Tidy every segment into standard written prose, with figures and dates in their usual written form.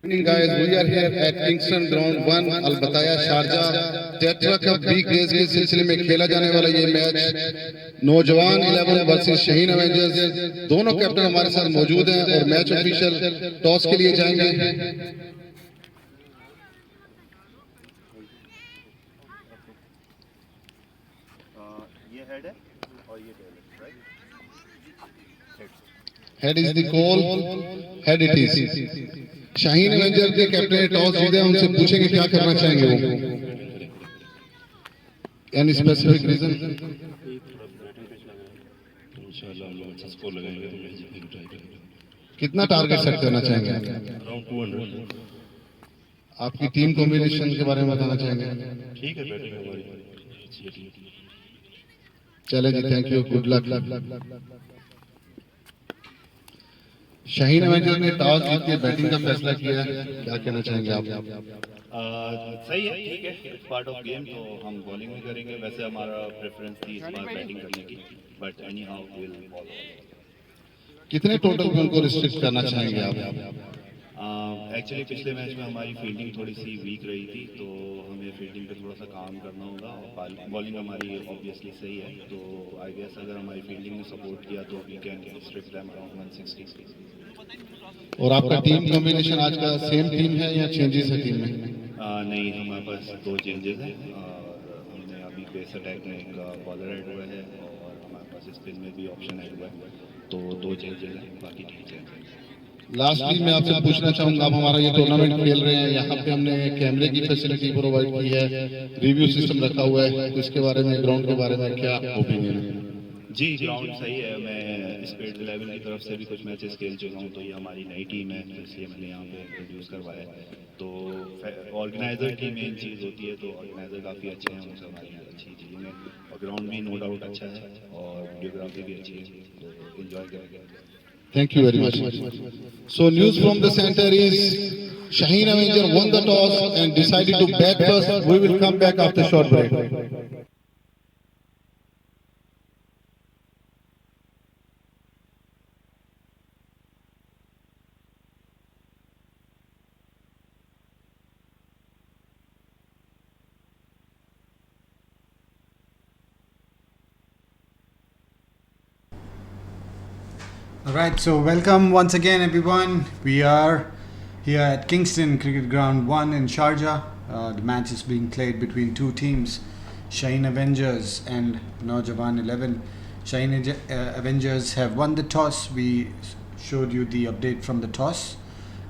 Evening guys, we are here at Kingston Ground 1 Al Batayeh Sharjah Tetra Cup big race के सिलसिले में खेला जाने वाला ये मैच नौजवान 11 वर्सेस शहीन एवेंजर्स। दोनों कैप्टन हमारे साथ मौजूद हैं और मैच ऑफिशियल टॉस के लिए जाएंगे। ये हेड है और ये टेल है, right? Head is the call, head it is. Shaheen Avenger के कैप्टन ने टॉस जीते हैं, उनसे पूछेंगे क्या करना चाहेंगे वो। Any specific reason? इंशाल्लाह हम लोग अच्छा स्कोर लगाएंगे तो मैच जीतने की ट्राई करेंगे। कितना टारगेट सेट करना चाहेंगे? अराउंड 200। आपकी टीम कॉम्बिनेशन के बारे में बताना चाहेंगे? ठीक है, बैटिंग हमारी अच्छी है। चले जी, thank you, good luck. Shaheen avenger ने टॉस जीत के बैटिंग का फैसला किया है, क्या कहना चाहेंगे आप? सही है, ठीक है, इट्स पार्ट ऑफ गेम। तो हम बॉलिंग में करेंगे, वैसे हमारा प्रेफरेंस थी इस बार बैटिंग करने की, but any how will ball. कितने टोटल में उनको रिस्ट्रिक्ट करना चाहेंगे आप? एक्चुअली पिछले मैच में हमारी फील्डिंग थोड़ी सी वीक रही थी, तो हमें फील्डिंग पे थोड़ा सा काम करना होगा, और बॉलिंग हमारी ऑब्वियसली सही है। तो आई गेस अगर हमारी फील्डिंग ने सपोर्ट किया तो we can restrict them around 160। और आपका टीम कॉम्बिनेशन आज का सेम टीम है या चेंजेस है टीम में? नहीं, हमारे पास 2 चेंजेस हैं। हमने अभी पेस अटैक में एक बॉलर ऐड हुआ है और हमारे पास स्पिन में भी ऑप्शन ऐड हुआ है, तो 2 चेंजेस हैं, बाकी ठीक है। लास्टली मैं आपसे पूछना चाहूंगा, आप हमारा ये टूर्नामेंट खेल रहे हैं, यहाँ पे हमने कैमरे की फैसिलिटी प्रोवाइड की है, रिव्यू सिस्टम रखा हुआ है, तो इसके बारे में, ग्राउंड के बारे में क्या ओपिनियन है? जी, ग्राउंड सही है। मैं स्टेट लेवल की तरफ से भी कुछ मैचेस खेल चुका हूँ, तो ये हमारी नई टीम है, तो इसलिए मैंने यहाँ पे इंट्रोड्यूस करवाया है। तो ऑर्गेनाइजर की मेन चीज़ होती है, तो ऑर्गेनाइजर काफ़ी अच्छे हैं, उनसे हमारी अच्छी टीम है, और ग्राउंड भी नो डाउट अच्छा है और वीडियोग्राफी भी अच्छी है, तो इन्जॉय करेंगे। Thank you very much. So news from the center is Shaheen Avenger won the toss and decided to bat first. We will come back after short break. Alright, so welcome once again everyone. We are here at Kingston Cricket Ground 1 in Sharjah. The match is being played between two teams, Shaheen Avengers and Naujawan 11. Shaheen Avengers have won the toss. We showed you the update from the toss,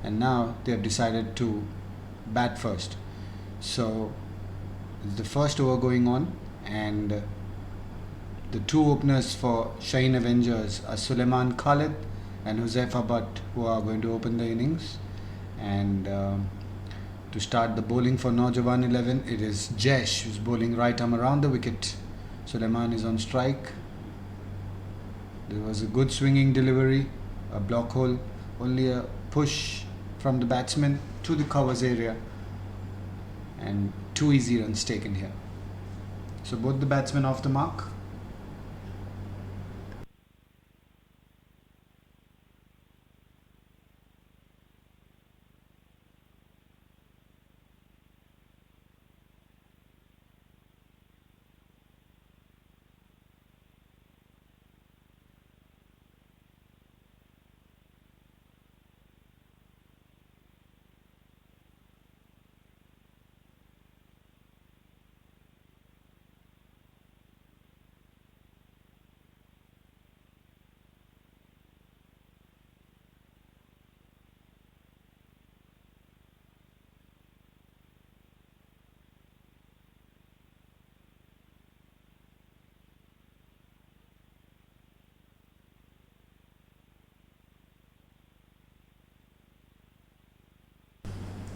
and now they have decided to bat first. So it's the first over going on, and the two openers for Shaheen Avengers are Suleiman Khalid and Huzaifa Butt, who are going to open the innings. And to start the bowling for Naujawan 11, it is Jesh who's bowling right arm around the wicket. Suleiman is on strike. There was a good swinging delivery, a block hole, only a push from the batsman to the covers area, and 2 easy runs taken here. So both the batsmen off the mark.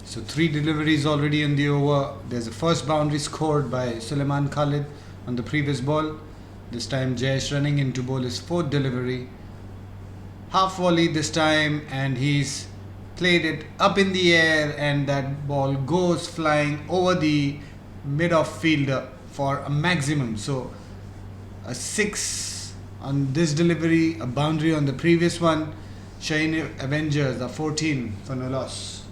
So 3 deliveries already in the over. There's a first boundary scored by Suleiman Khalid on the previous ball. This time Jayesh running in to bowl his 4th delivery. Half volley this time, and he's played it up in the air, and that ball goes flying over the mid-off fielder for a maximum. So a 6 on this delivery, a boundary on the previous one. Shaheen Avengers are 14 for no loss.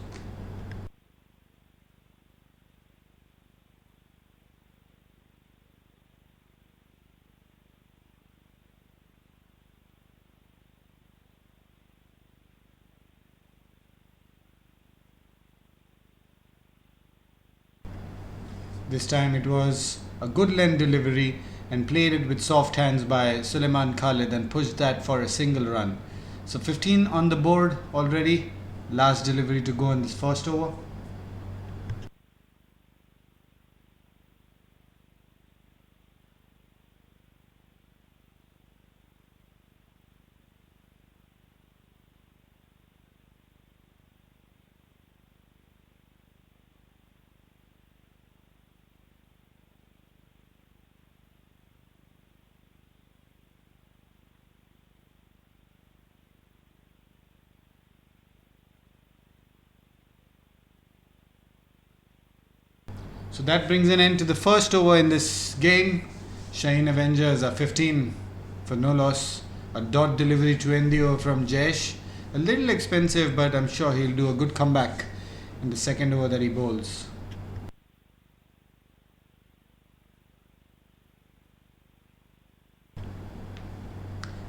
This time it was a good length delivery and played it with soft hands by Suleiman Khalid and pushed that for a single run. So 15 on the board already. Last delivery to go in this first over. So that brings an end to the first over in this game. Shaheen Avengers are 15 for no loss. A dot delivery to end the over from Jayesh. A little expensive, but I'm sure he'll do a good comeback in the second over that he bowls.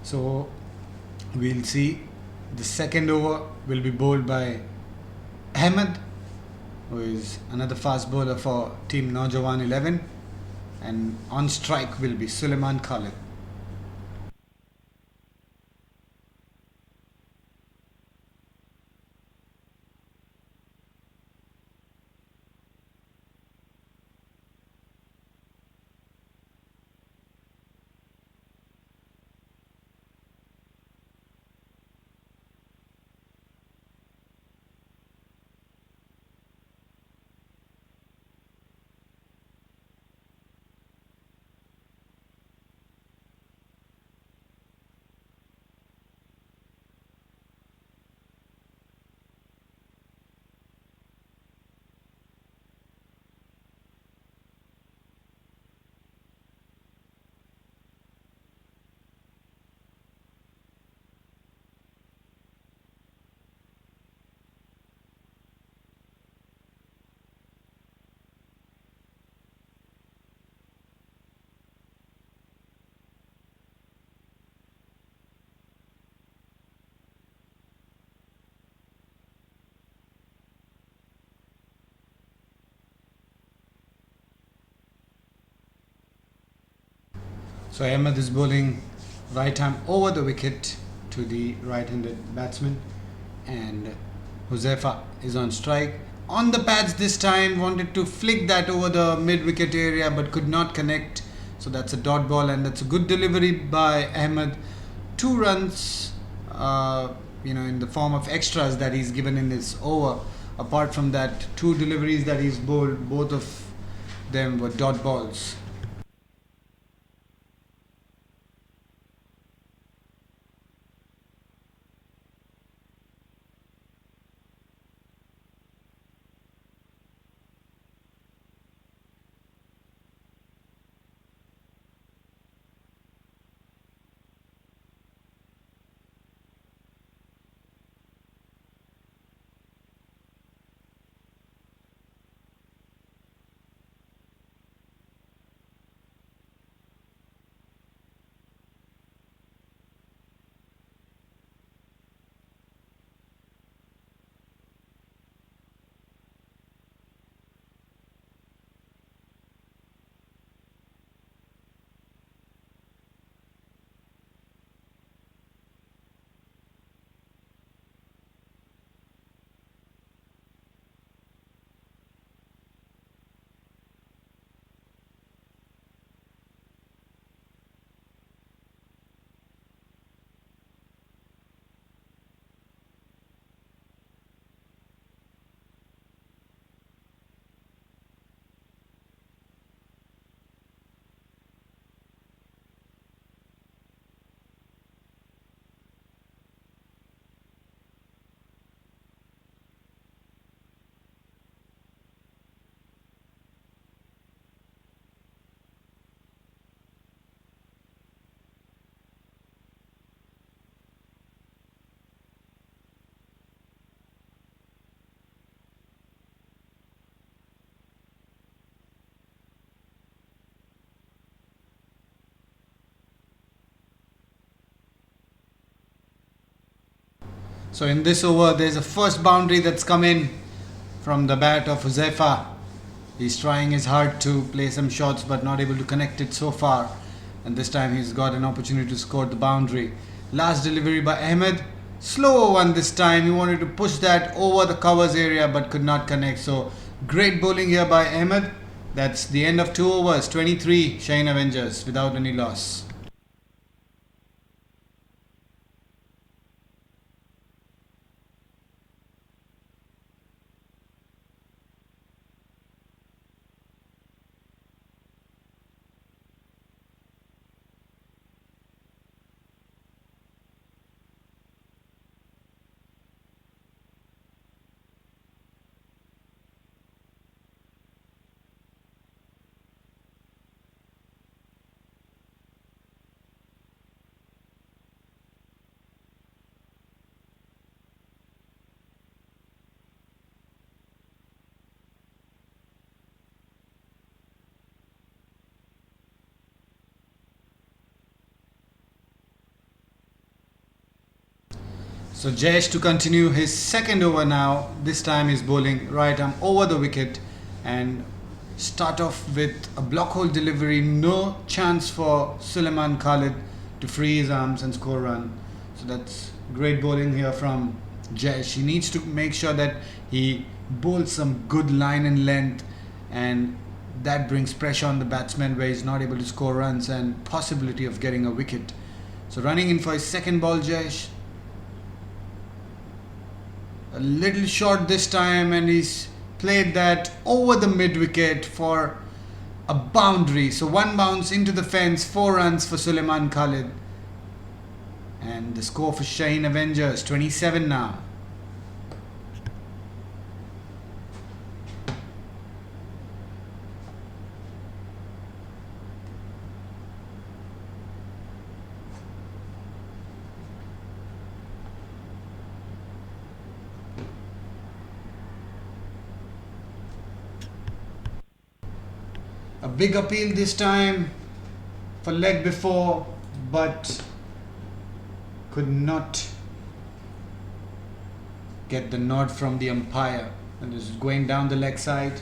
So we'll see. The second over will be bowled by Ahmed, who is another fast bowler for Team Naujawan 11, and on strike will be Suleiman Khalid. So Ahmed is bowling right arm over the wicket to the right-handed batsman, and Huzaifa is on strike. On the pads this time, wanted to flick that over the mid-wicket area but could not connect. So that's a dot ball, and that's a good delivery by Ahmed. 2 runs, in the form of extras that he's given in this over. Apart from that, 2 deliveries that he's bowled, both of them were dot balls. So in this over, there's a first boundary that's come in from the bat of Huzaifa, He's trying his hard to play some shots but not able to connect it so far. And this time he's got an opportunity to score the boundary. Last delivery by Ahmed. Slower one this time. He wanted to push that over the covers area but could not connect. So great bowling here by Ahmed. That's the end of 2 overs. 23 Shaheen Avengers without any loss. So Jayesh to continue his second over now. This time he's bowling right arm over the wicket and start off with a block hole delivery. No chance for Suleiman Khalid to free his arms and score a run. So that's great bowling here from Jayesh. He needs to make sure that he bowls some good line and length, and that brings pressure on the batsman where he's not able to score runs and possibility of getting a wicket. So running in for his second ball, Jayesh. A little short this time, and he's played that over the mid wicket for a boundary. So one bounce into the fence, 4 runs for Suleiman Khalid. And the score for Shaheen Avengers, 27 now. A big appeal this time for leg before, but could not get the nod from the umpire. And this is going down the leg side.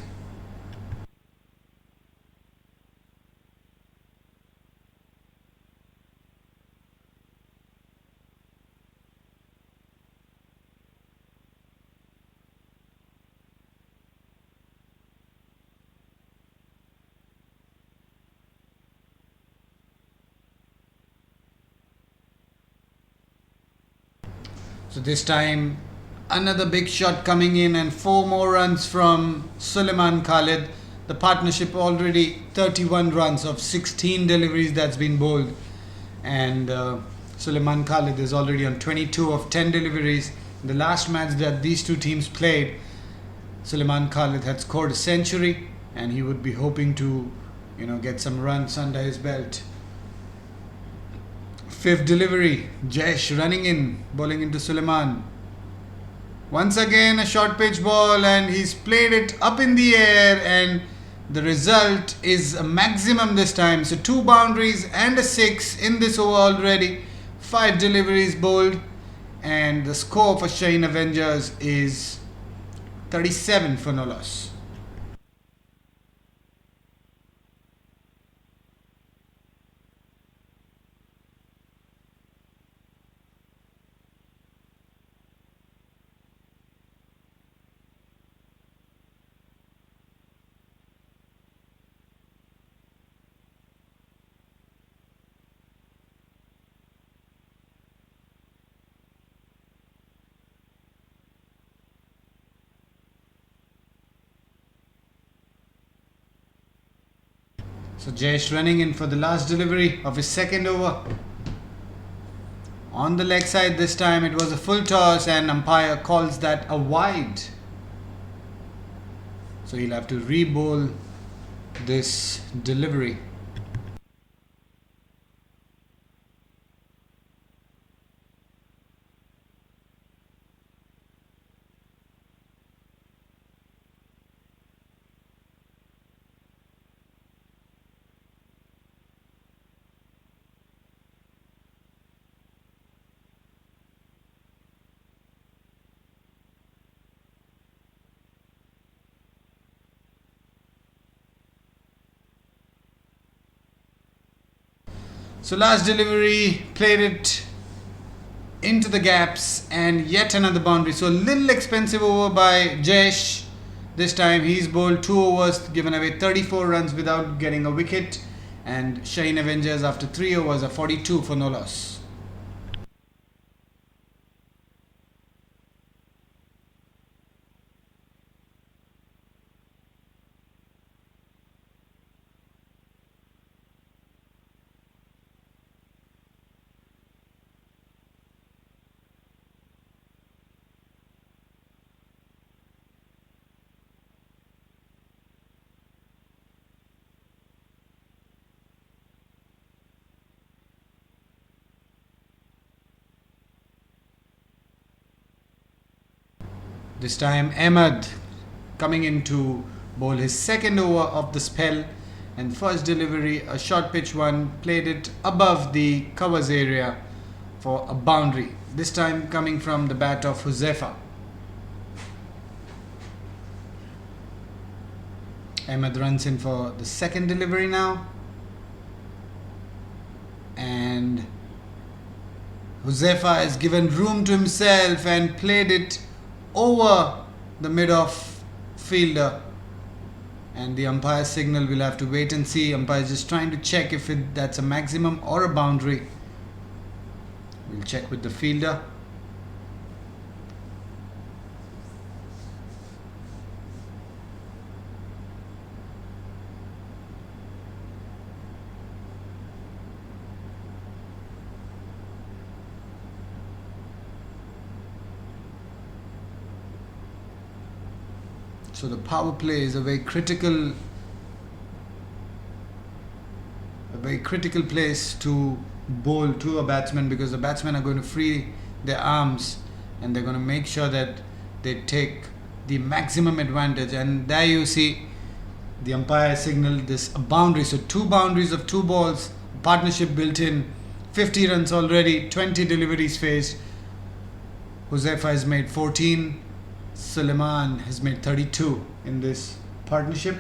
So this time another big shot coming in and 4 more runs from Suleiman Khalid. The partnership already 31 runs of 16 deliveries that's been bowled, and Suleiman Khalid is already on 22 of 10 deliveries. In the last match that these two teams played, Suleiman Khalid had scored a century and he would be hoping to get some runs under his belt. 5th delivery, Jayesh running in, bowling into Suleiman. Once again a short pitch ball, and he's played it up in the air, and the result is a maximum this time. So 2 boundaries and a 6 in this over already. 5 deliveries bowled, and the score for Shaheen Avengers is 37 for no loss. So Jayesh running in for the last delivery of his second over. On the leg side this time, it was a full toss and umpire calls that a wide. So he'll have to re-bowl this delivery. So last delivery, played it into the gaps and yet another boundary. So a little expensive over by Jayesh. This time he's bowled 2 overs, given away 34 runs without getting a wicket, and Shaheen Avengers after 3 overs are 42 for no loss. This time Ahmed coming in to bowl his second over of the spell, and first delivery, a short pitch one, played it above the covers area for a boundary. This time coming from the bat of Huzaifa. Ahmed runs in for the second delivery now, and Huzaifa has given room to himself and played it over the mid-off fielder, and the umpire signal, we'll have to wait and see. Umpire is just trying to check if that's a maximum or a boundary. We'll check with the fielder. So the power play is a very critical place to bowl to a batsman, because the batsmen are going to free their arms and they're going to make sure that they take the maximum advantage. And there you see the umpire signaled this a boundary. So 2 boundaries of 2 balls, partnership built in, 50 runs already, 20 deliveries faced. Huzaifa has made 14. Suleiman has made 32 in this partnership.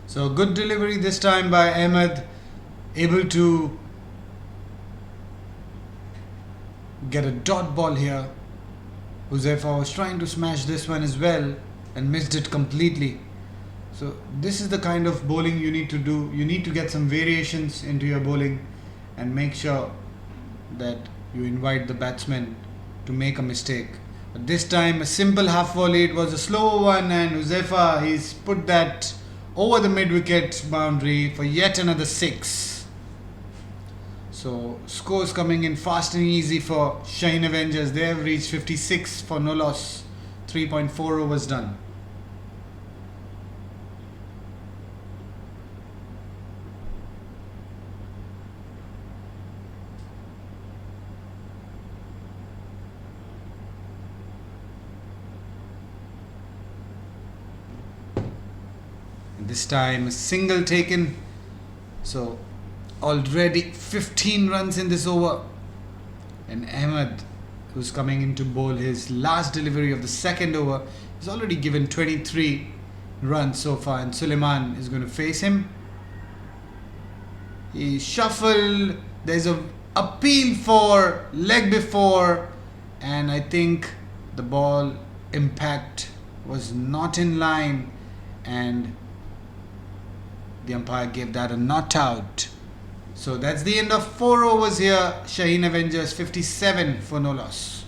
So good delivery this time by Ahmed, able to get a dot ball here. Huzaifa was trying to smash this one as well and missed it completely. So this is the kind of bowling you need to do. You need to get some variations into your bowling and make sure that you invite the batsman to make a mistake. But this time a simple half volley, it was a slow one, and Huzaifa, he's put that over the mid-wicket boundary for yet another 6. So scores coming in fast and easy for Shaheen Avengers. They have reached 56 for no loss. 3.4 overs done. And this time a single taken. So already 15 runs in this over, and Ahmed, who's coming in to bowl his last delivery of the second over, has already given 23 runs so far, and Suleiman is going to face him. He shuffled, there's a appeal for leg before, and I think the ball impact was not in line, and the umpire gave that a not out. So that's the end of 4 overs here. Shaheen Avengers 57 for no loss.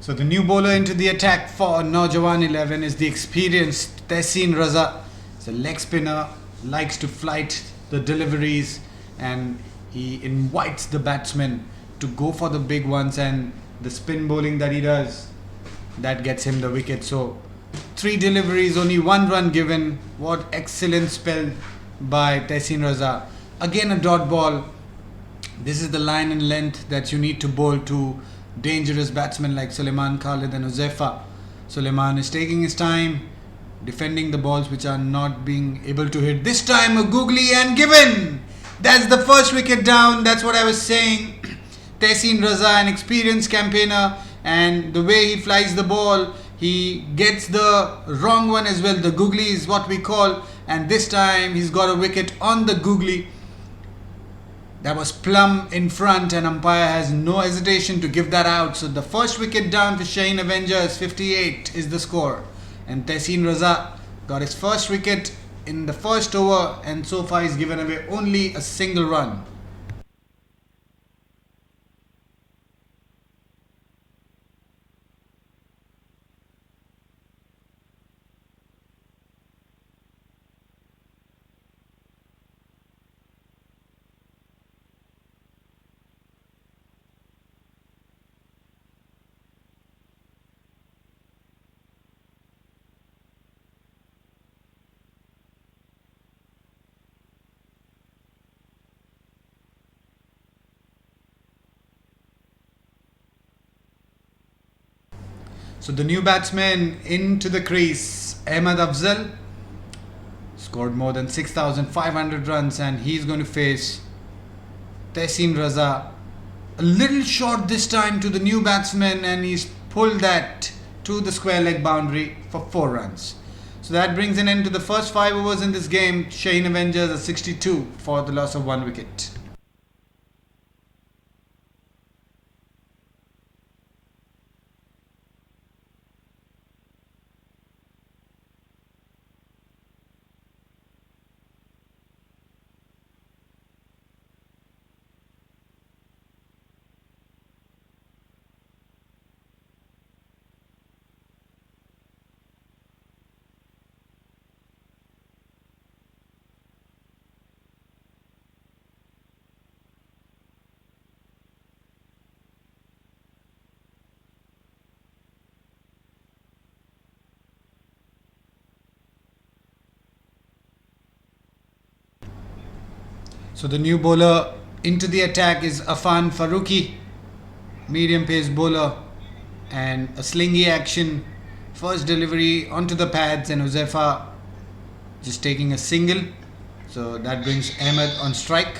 So the new bowler into the attack for Naujawan 11 is the experienced Tehseen Raza. He's a leg spinner, likes to flight the deliveries, and he invites the batsman to go for the big ones, and the spin bowling that he does, that gets him the wicket. So 3 deliveries, only 1 run given. What excellent spell by Tehseen Raza. Again a dot ball. This is the line and length that you need to bowl to dangerous batsmen like Suleiman, Khalid and Uzaifa. Suleiman is taking his time, defending the balls which are not being able to hit. This time a googly and given. That's the first wicket down. That's what I was saying. Tehseen Raza, an experienced campaigner, and the way he flies the ball, he gets the wrong one as well. The googly is what we call, and this time he's got a wicket on the googly. That was plumb in front, and umpire has no hesitation to give that out. So the first wicket down for Shaheen Avengers. 58 is the score, and Tehseen Raza got his first wicket in the first over, and so far he's given away only a single run. So the new batsman into the crease, Ahmed Afzal, scored more than 6,500 runs, and he's going to face Tehseen Raza. A little short this time to the new batsman, and he's pulled that to the square leg boundary for 4 runs. So that brings an end to the first 5 overs in this game. Shaheen Avengers are 62 for the loss of 1 wicket. So the new bowler into the attack is Afan Farooqi, medium pace bowler, and a slingy action. First delivery onto the pads, and Uzaifa just taking a single. So that brings Ahmed on strike.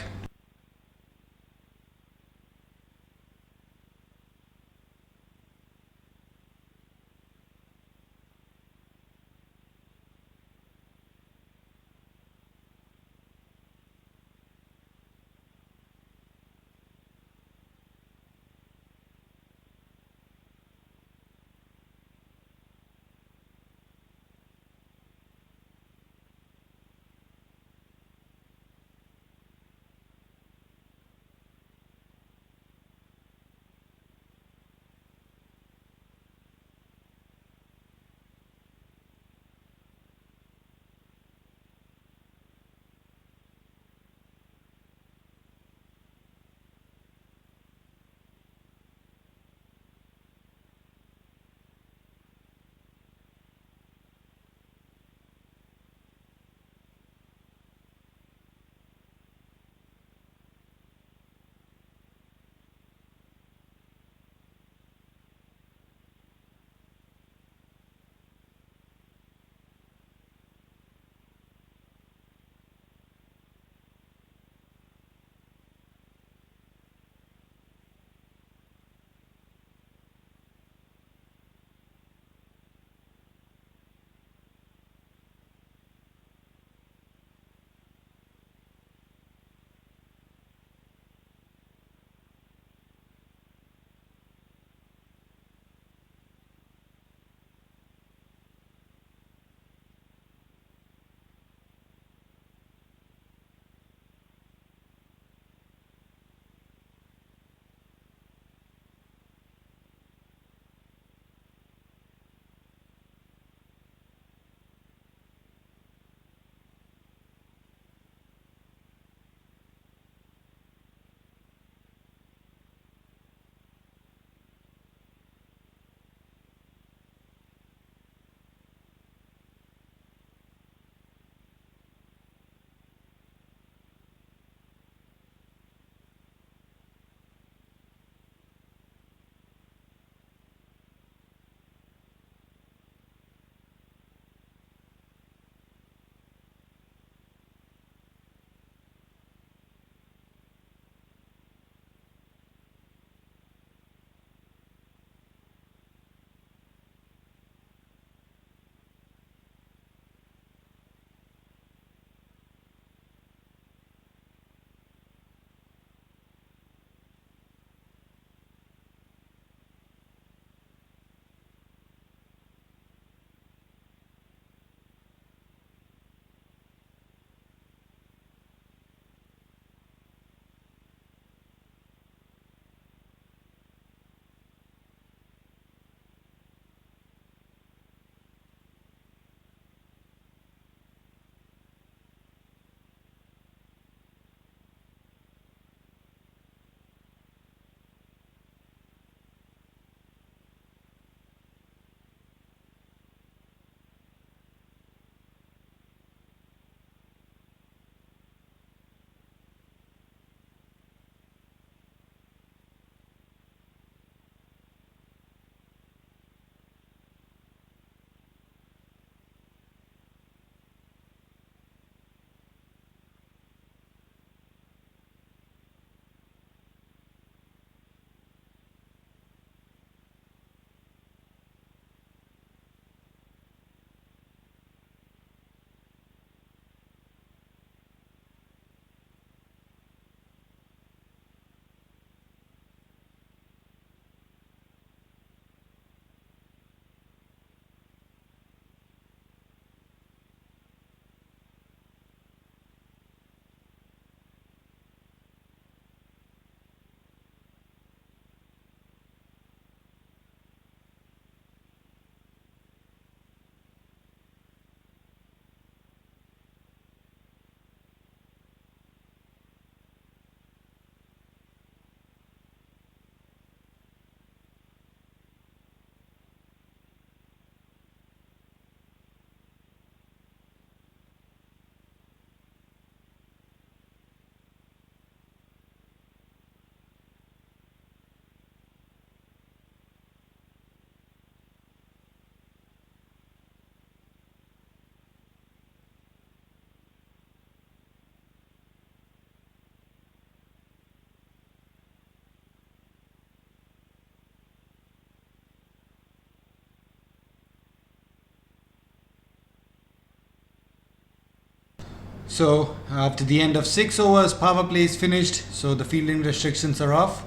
So after the end of 6 overs, power play is finished, so the fielding restrictions are off.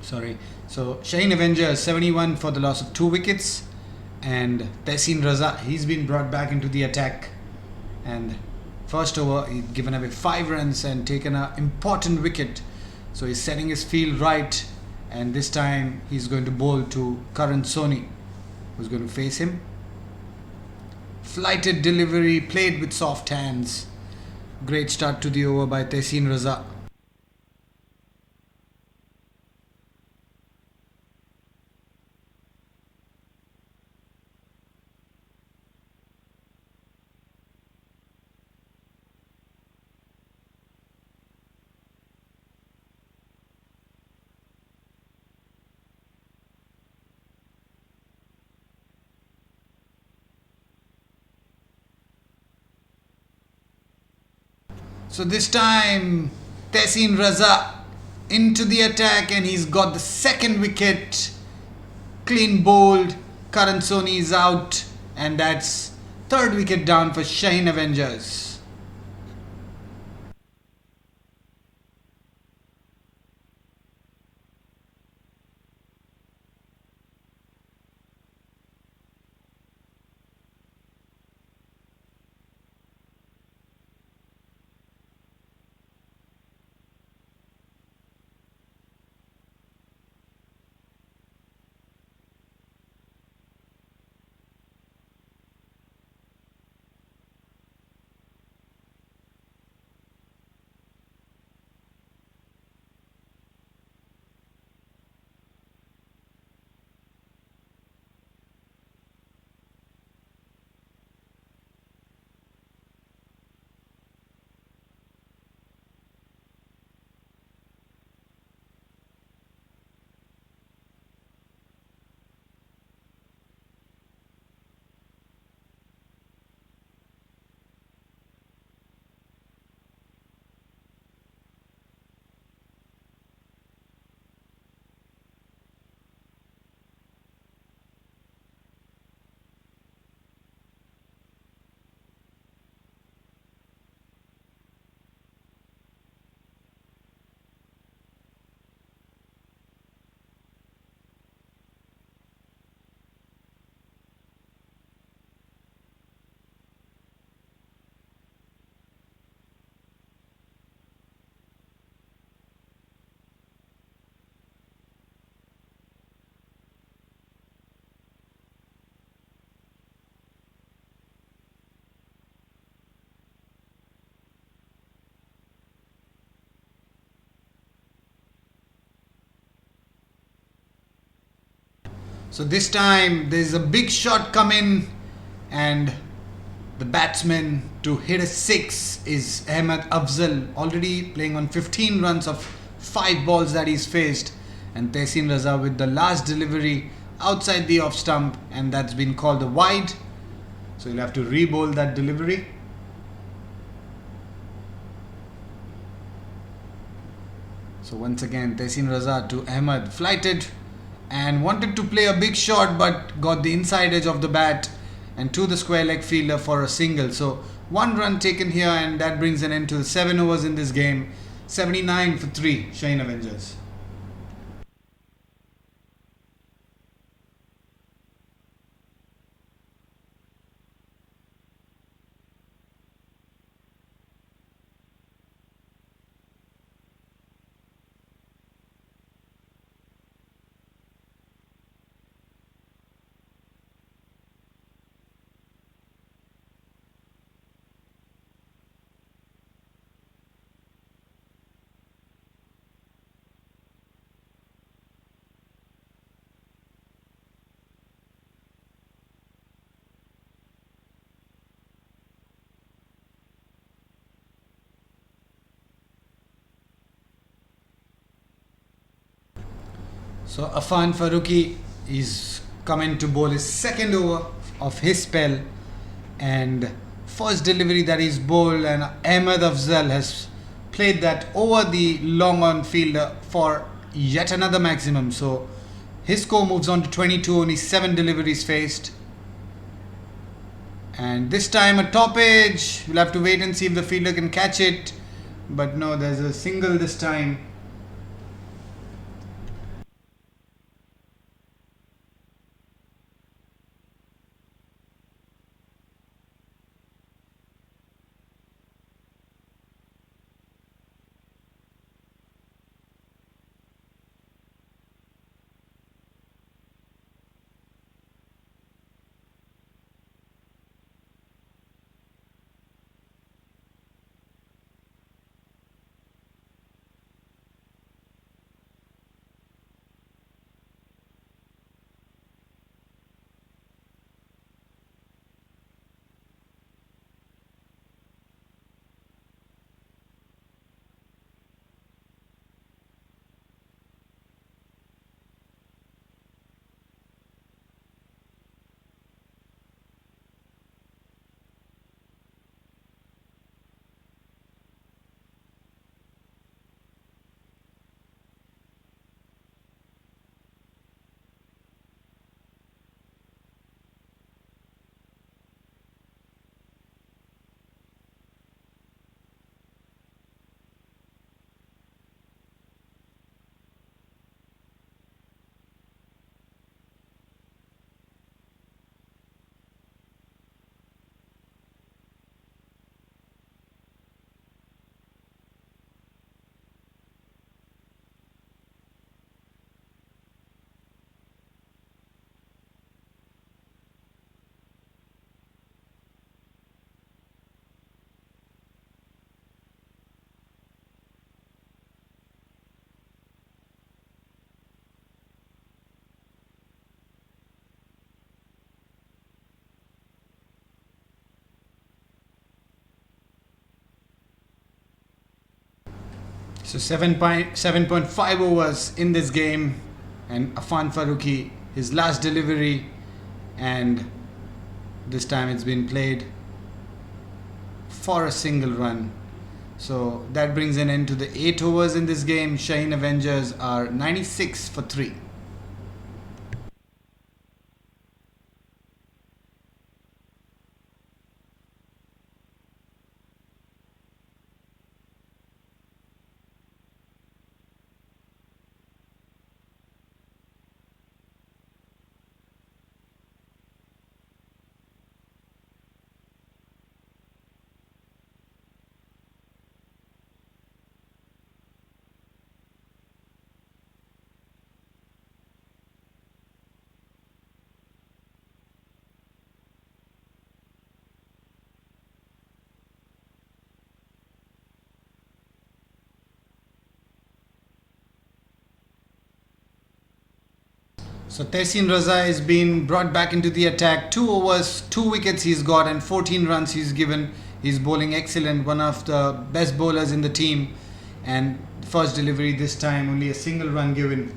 Sorry. So Shaheen Avengers 71 for the loss of 2 wickets, and Tehseen Raza, he's been brought back into the attack, and first over he's given away 5 runs and taken an important wicket. So he's setting his field right, and this time he's going to bowl to Karan Soni, who's going to face him. Flighted delivery, played with soft hands. Great start to the over by Tehseen Raza. So this time Tehseen Raza into the attack, and he's got the second wicket. Clean bowled. Karan Soni is out, and that's third wicket down for Shaheen Avengers. So this time there's a big shot coming, and the batsman to hit a 6 is Ahmed Afzal, already playing on 15 runs of 5 balls that he's faced, and Tehseen Raza with the last delivery outside the off stump, and that's been called a wide. So you'll have to re-bowl that delivery. So once again Tehseen Raza to Ahmed, flighted and wanted to play a big shot, but got the inside edge of the bat and to the square leg fielder for a single. So 1 run taken here, and that brings an end to the 7 overs in this game. 79 for 3, Shaheen Avengers. So Afan Farooqi is coming to bowl his second over of his spell, and first delivery that is bowled, and Ahmed Afzal has played that over the long on fielder for yet another maximum. So his score moves on to 22, only 7 deliveries faced, And this time a top edge. We'll have to wait and see if the fielder can catch it. But no, there's a single this time. So 7.5 overs in this game, and Afan Farooqi, his last delivery, and this time it's been played for a single run. So that brings an end to the 8 overs in this game. Shaheen Avengers are 96 for 3. So Tehsin Raza is being brought back into the attack. 2 overs, 2 wickets he's got and 14 runs he's given. He's bowling excellent, one of the best bowlers in the team. And first delivery this time, only a single run given.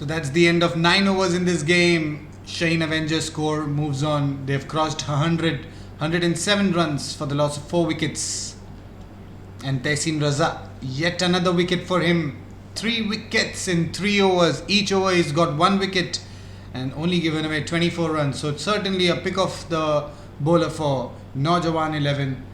So that's the end of 9 overs in this game. Shaheen Avengers score moves on. They've crossed 107 runs for the loss of 4 wickets. And Tehsin Raza, yet another wicket for him. 3 wickets in 3 overs. Each over he's got 1 wicket and only given away 24 runs. So it's certainly a pick of the bowler for Naujawan 11.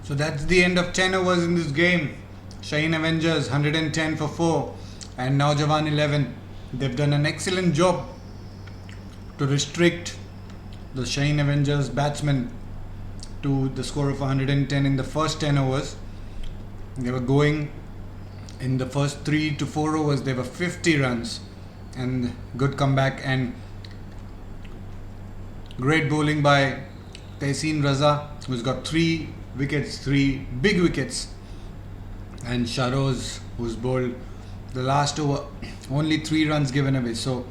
So that's the end of 10 overs in this game. Shaheen Avengers 110 for 4 and Naujawan 11. They've done an excellent job to restrict the Shaheen Avengers batsmen to the score of 110 in the first 10 overs. They were going in the first 3 to 4 overs, they were 50 runs, and good comeback and great bowling by Tehseen Raza, who's got 3 wickets, 3 big wickets, and Sharoz, who's bowled the last over, only 3 runs given away. So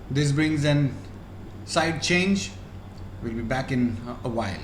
this brings an side change. We'll be back in a while.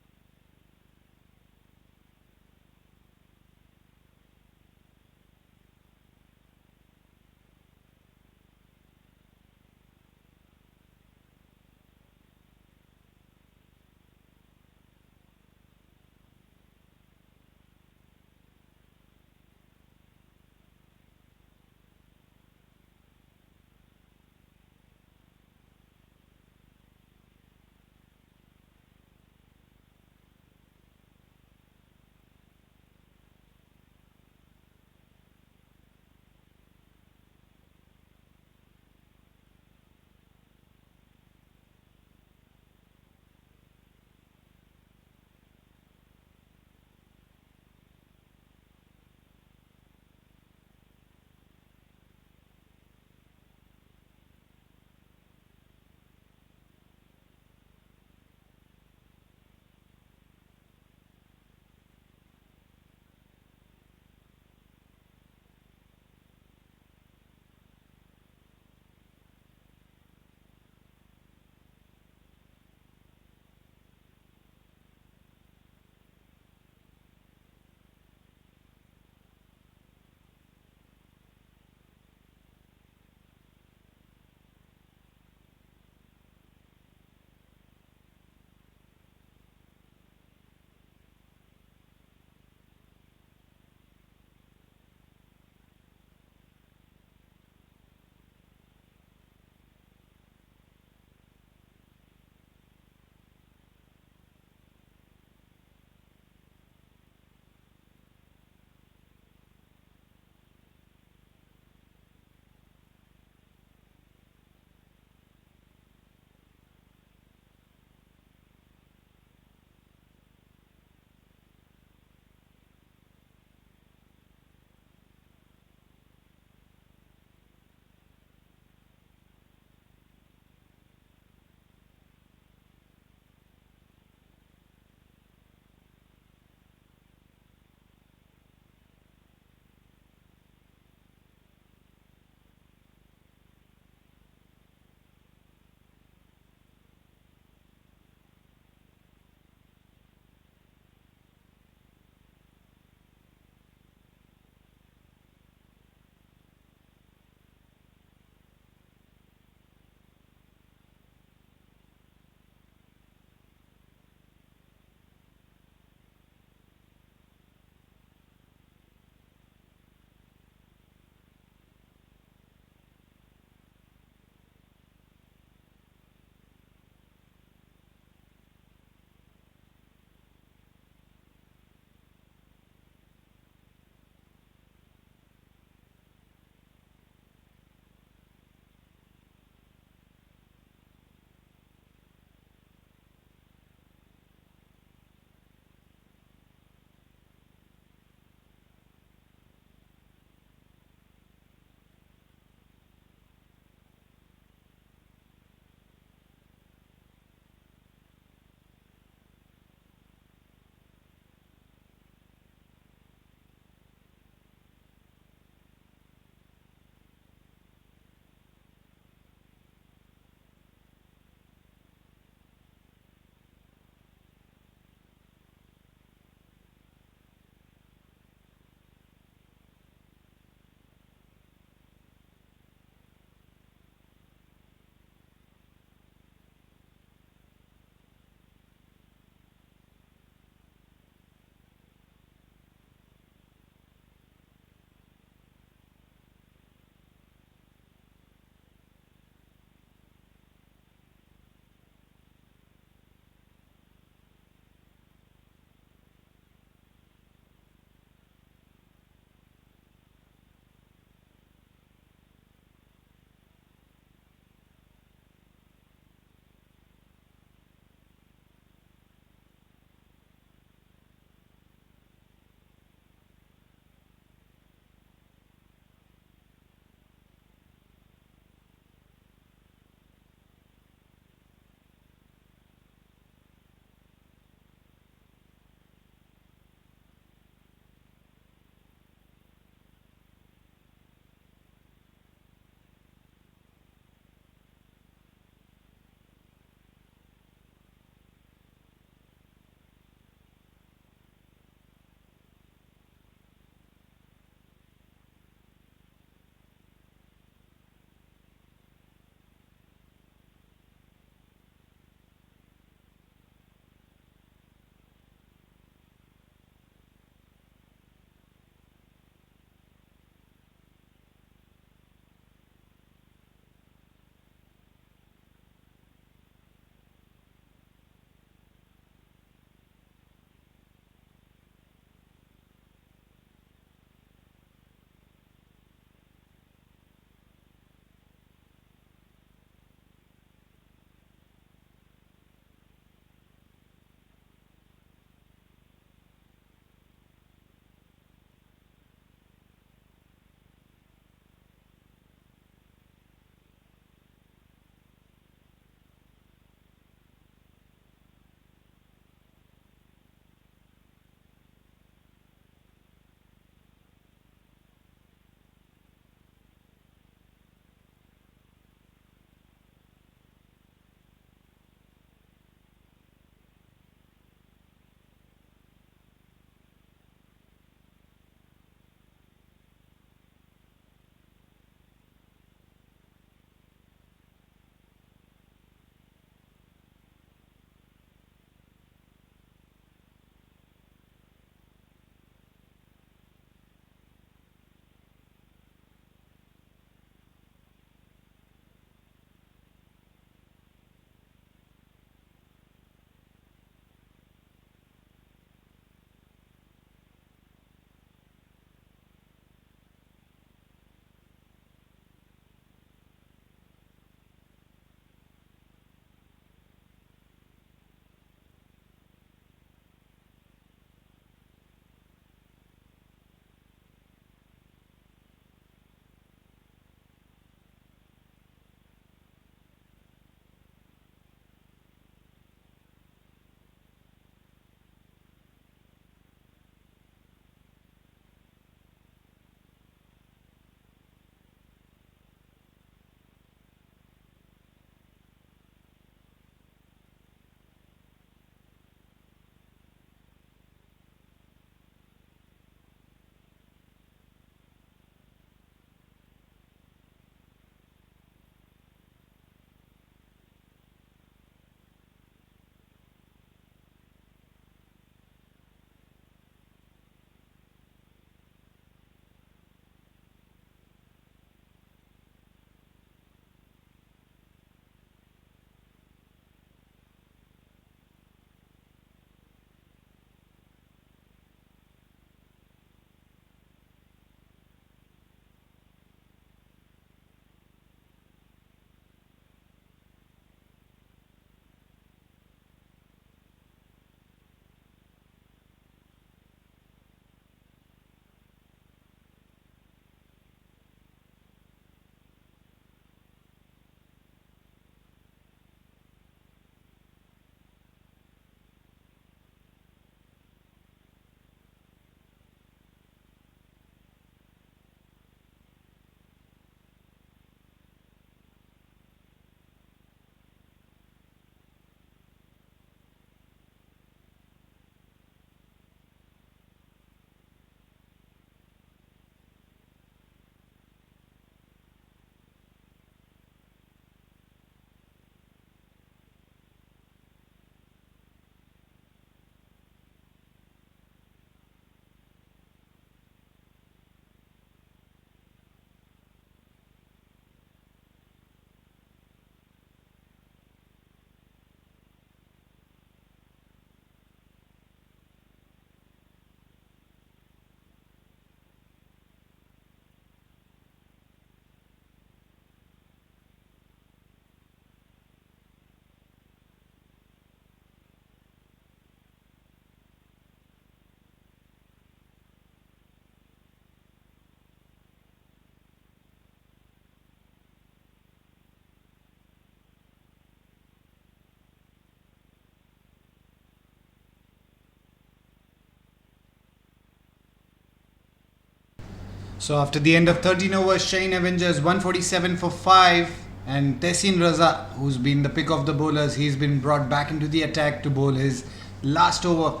So after the end of 13 overs, Shaheen Avengers 147 for 5, and Tehseen Raza, who's been the pick of the bowlers, he's been brought back into the attack to bowl his last over.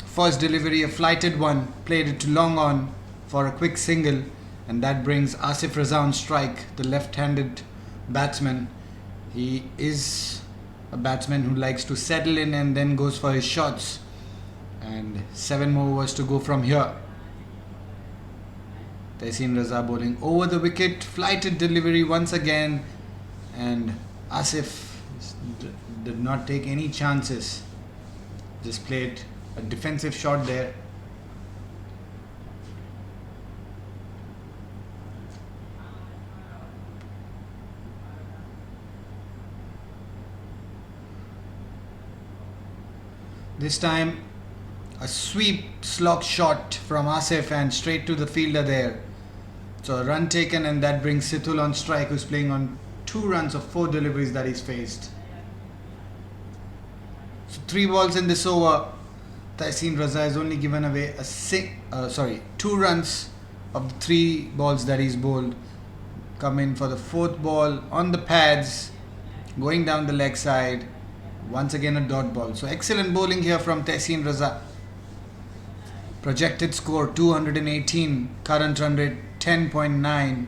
First delivery, a flighted one, played it to long on for a quick single, and that brings Asif Raza on strike, the left-handed batsman. He is a batsman who likes to settle in and then goes for his shots, and 7 more overs to go from here. Tehseen Raza bowling over the wicket, flighted delivery once again, and Asif did not take any chances, just played a defensive shot there. This time a sweep slog shot from Asif and straight to the fielder there. So a run taken, and that brings Situl on strike, who's playing on 2 runs of 4 deliveries that he's faced. So 3 balls in this over. Tehseen Raza has only given away 2 runs of the 3 balls that he's bowled. Come in for the 4th ball on the pads, going down the leg side. Once again a dot ball. So excellent bowling here from Tehseen Raza. Projected score 218, current run rate 10.9.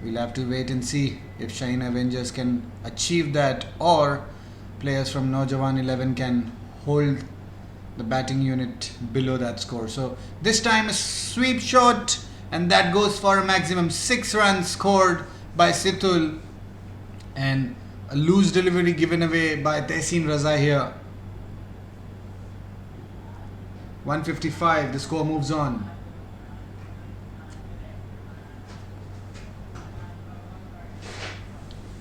We'll have to wait and see if Shaheen Avengers can achieve that, or players from Naujawan 11 can hold the batting unit below that score. So this time a sweep shot, and that goes for a maximum 6 runs scored by Situl, and a loose delivery given away by Tehseen Raza here. 155, the score moves on.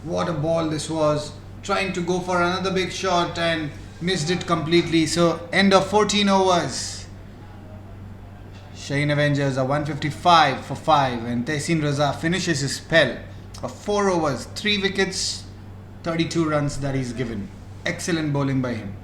What a ball this was. Trying to go for another big shot and missed it completely. So end of 14 overs. Shaheen Avengers are 155 for 5, and Tehseen Raza finishes his spell of 4 overs, 3 wickets, 32 runs that he's given. Excellent bowling by him.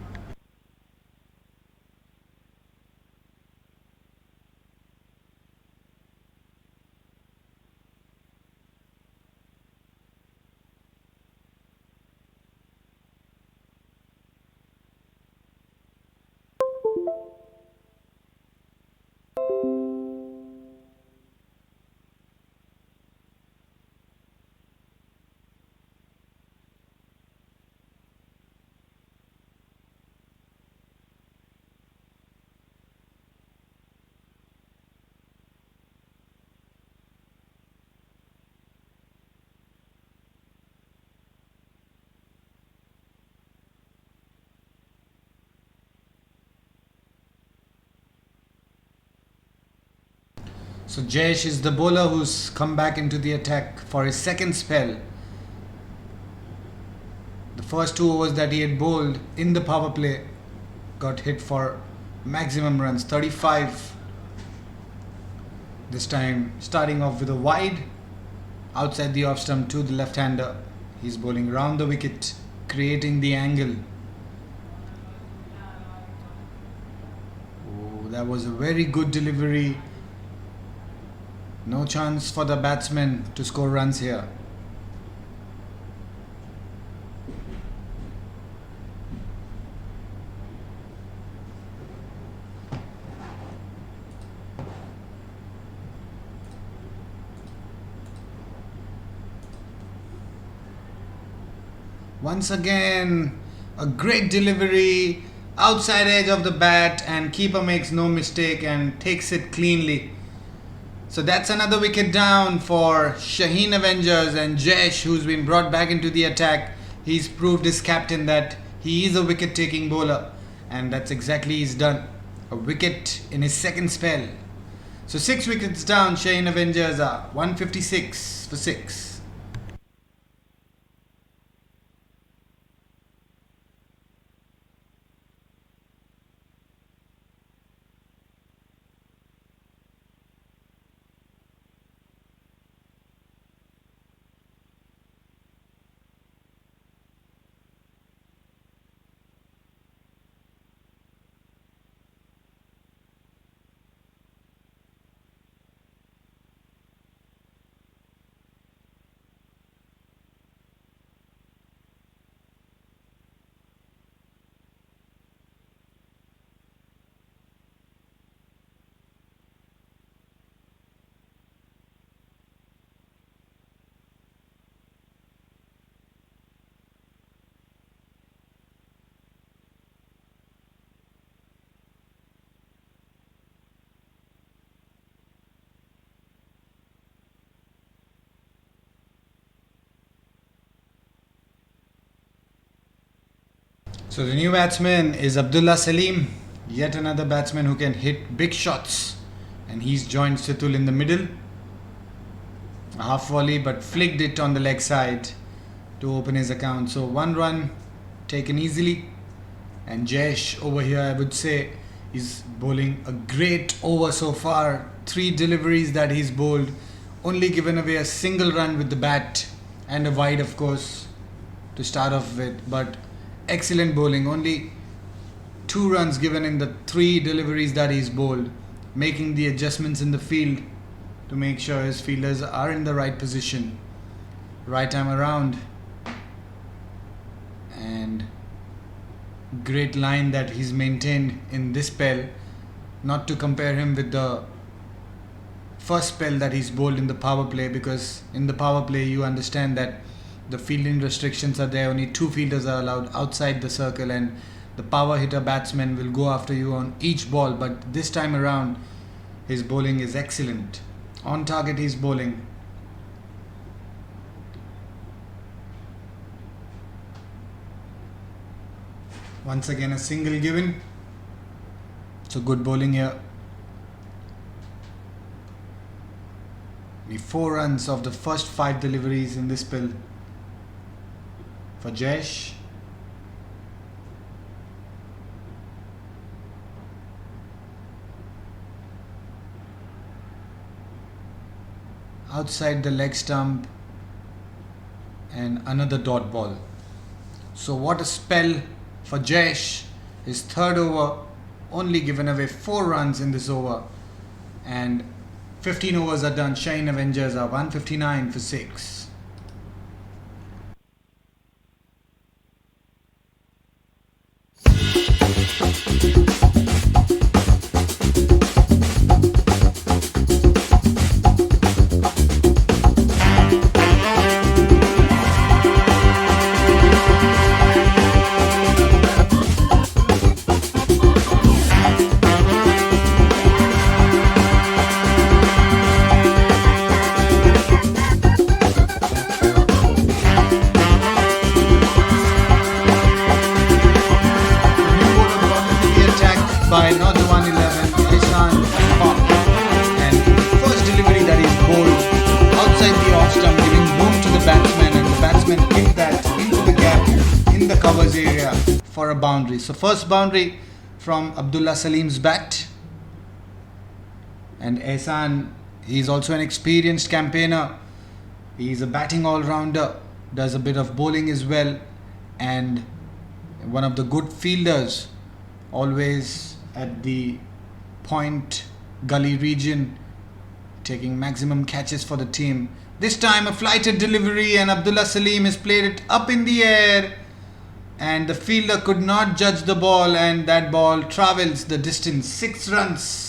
So Jayesh is the bowler who's come back into the attack for his second spell. The first 2 overs that he had bowled in the power play got hit for maximum runs, 35. This time starting off with a wide outside the off stump to the left-hander. He's bowling round the wicket, creating the angle. Oh, that was a very good delivery. No chance for the batsman to score runs here. Once again, a great delivery, outside edge of the bat, and keeper makes no mistake and takes it cleanly. So that's another wicket down for Shaheen Avengers, and Jayesh, who's been brought back into the attack, he's proved his captain that he is a wicket-taking bowler, and that's exactly he's done. A wicket in his second spell. So 6 wickets down, Shaheen Avengers are 156 for 6. So the new batsman is Abdullah Salim, yet another batsman who can hit big shots, and he's joined Situl in the middle. A half volley but flicked it on the leg side to open his account. So 1 run taken easily, and Jayesh over here, I would say, is bowling a great over so far. 3 deliveries that he's bowled, only given away a single run with the bat and a wide, of course, to start off with, but excellent bowling. Only 2 runs given in the 3 deliveries that he's bowled, making the adjustments in the field to make sure his fielders are in the right position right time around. And great line that he's maintained in this spell, not to compare him with the first spell that he's bowled in the power play, because in the power play you understand that the fielding restrictions are there. Only 2 fielders are allowed outside the circle, and the power hitter batsman will go after you on each ball. But this time around his bowling is excellent. On target he's bowling. Once again a single given. So good bowling here. Only 4 runs of the first 5 deliveries in this spell for Jayesh. Outside the leg stump, and another dot ball. So what a spell for Jayesh. His 3rd over, only given away 4 runs in this over, and 15 overs are done. Shaheen Avengers are 159 for 6. By Naujawan 11, Ehsan Pak, and first delivery that is bowled outside the off stump, giving room to the batsman, and the batsman hit that into the gap in the covers area for a boundary. So first boundary from Abdullah Salim's bat, and Ehsan, he's also an experienced campaigner. He's a batting all-rounder, does a bit of bowling as well, and one of the good fielders, always at the point gully region, taking maximum catches for the team. This time a flighted delivery, and Abdullah Salim has played it up in the air, and the fielder could not judge the ball, and that ball travels the distance. 6 runs.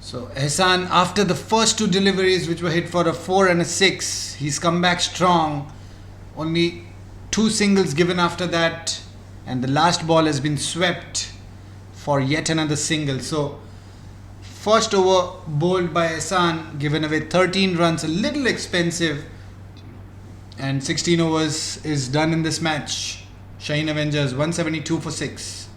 So Ehsan, after the first 2 deliveries which were hit for a 4 and a 6, he's come back strong. Only 2 singles given after that, and the last ball has been swept for yet another single. So First over bowled by Ehsan, given away 13 runs, a little expensive. And 16 overs is done in this match. Shaheen Avengers 172 for 6.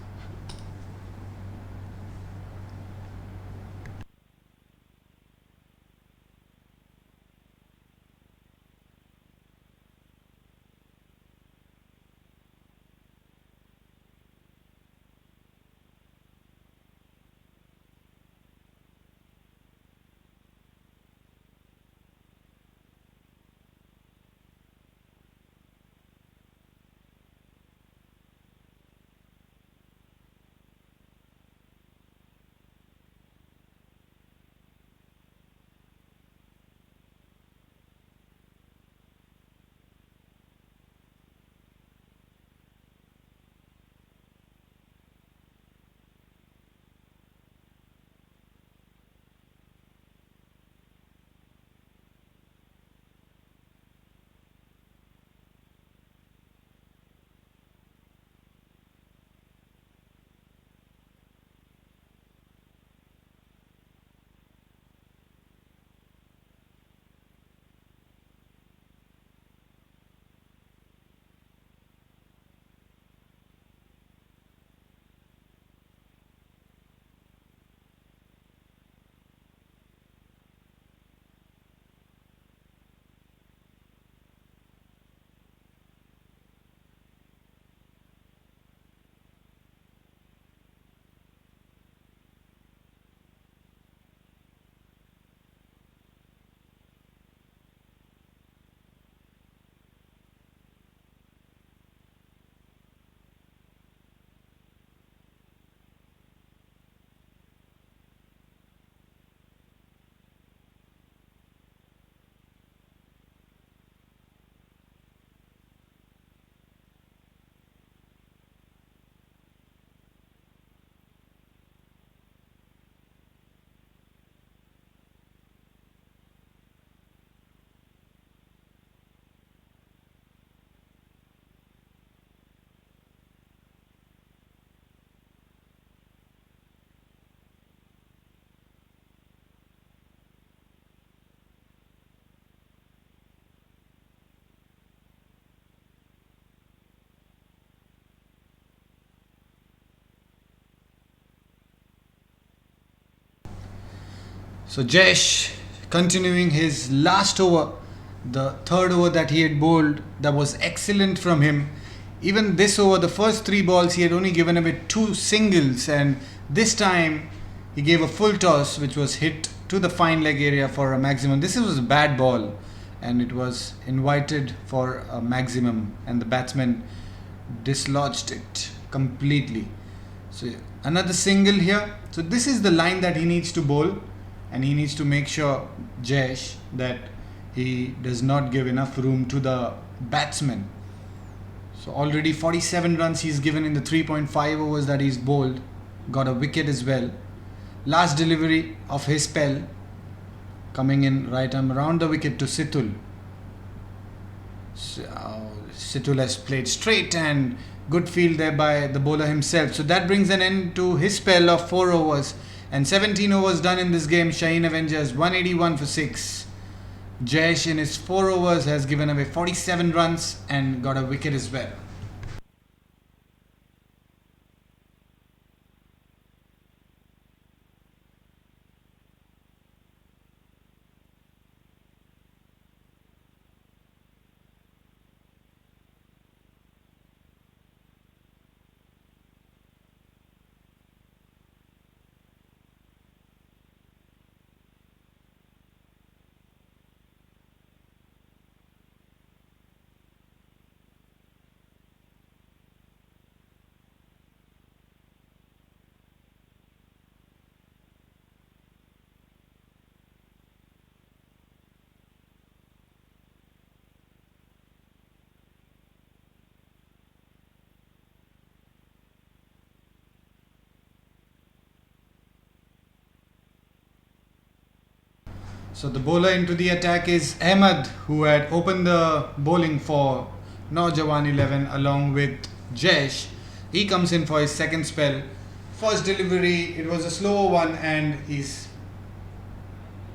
So Jayesh continuing his last over, the third over that he had bowled, that was excellent from him. Even this over, the first 3 balls, he had only given away 2 singles, and this time he gave a full toss which was hit to the fine leg area for a maximum. This was a bad ball and it was invited for a maximum, and the batsman dislodged it completely. So another single here. So this is the line that he needs to bowl, and he needs to make sure, Jayesh, that he does not give enough room to the batsman. So already 47 runs he's given in the 3.5 overs that he's bowled. Got a wicket as well. Last delivery of his spell, coming in right arm around the wicket to Situl. So, Situl has played straight, and good field there by the bowler himself. So that brings an end to his spell of 4 overs. And 17 overs done in this game. Shaheen Avengers 181 for 6. Jayesh in his 4 overs has given away 47 runs and got a wicket as well. So the bowler into the attack is Ahmed, who had opened the bowling for Naujawan 11 along with Jayesh. He comes in for his second spell. First delivery, it was a slower one, and he's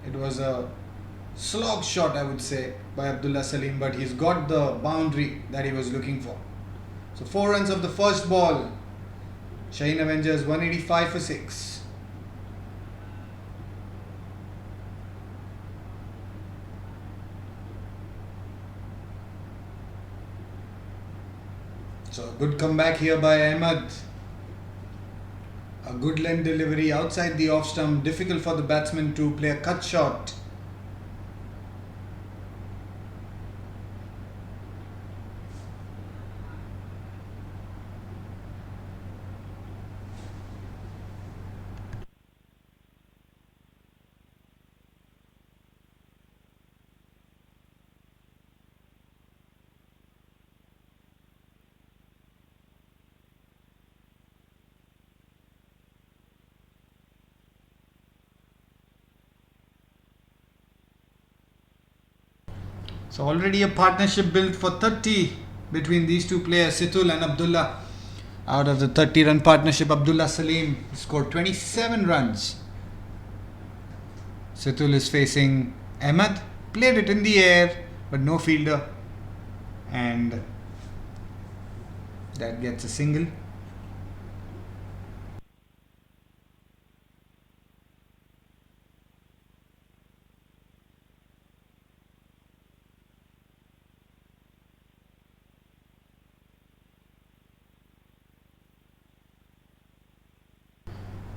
It was a slog shot, I would say, by Abdullah Salim, but he's got the boundary that he was looking for. So 4 runs of the first ball. Shaheen Avengers 185 for 6. So a good comeback here by Ahmed. A good length delivery outside the off stump. Difficult for the batsman to play a cut shot. So already a partnership built for 30 between these two players, Situl and Abdullah. Out of the 30-run partnership, Abdullah Salim scored 27 runs. Situl is facing Ahmed, played it in the air, but no fielder. And that gets a single.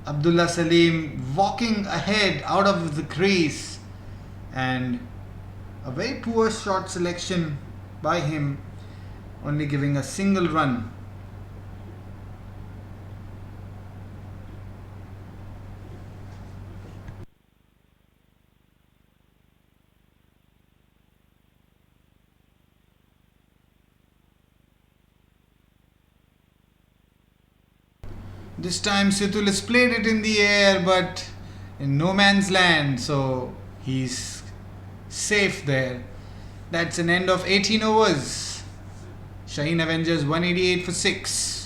Abdullah Salim walking ahead out of the crease, and a very poor shot selection by him, only giving a single run. This time Situl has played it in the air, but in no man's land, so he's safe there. That's an end of 18 overs. Shaheen Avengers 188 for 6.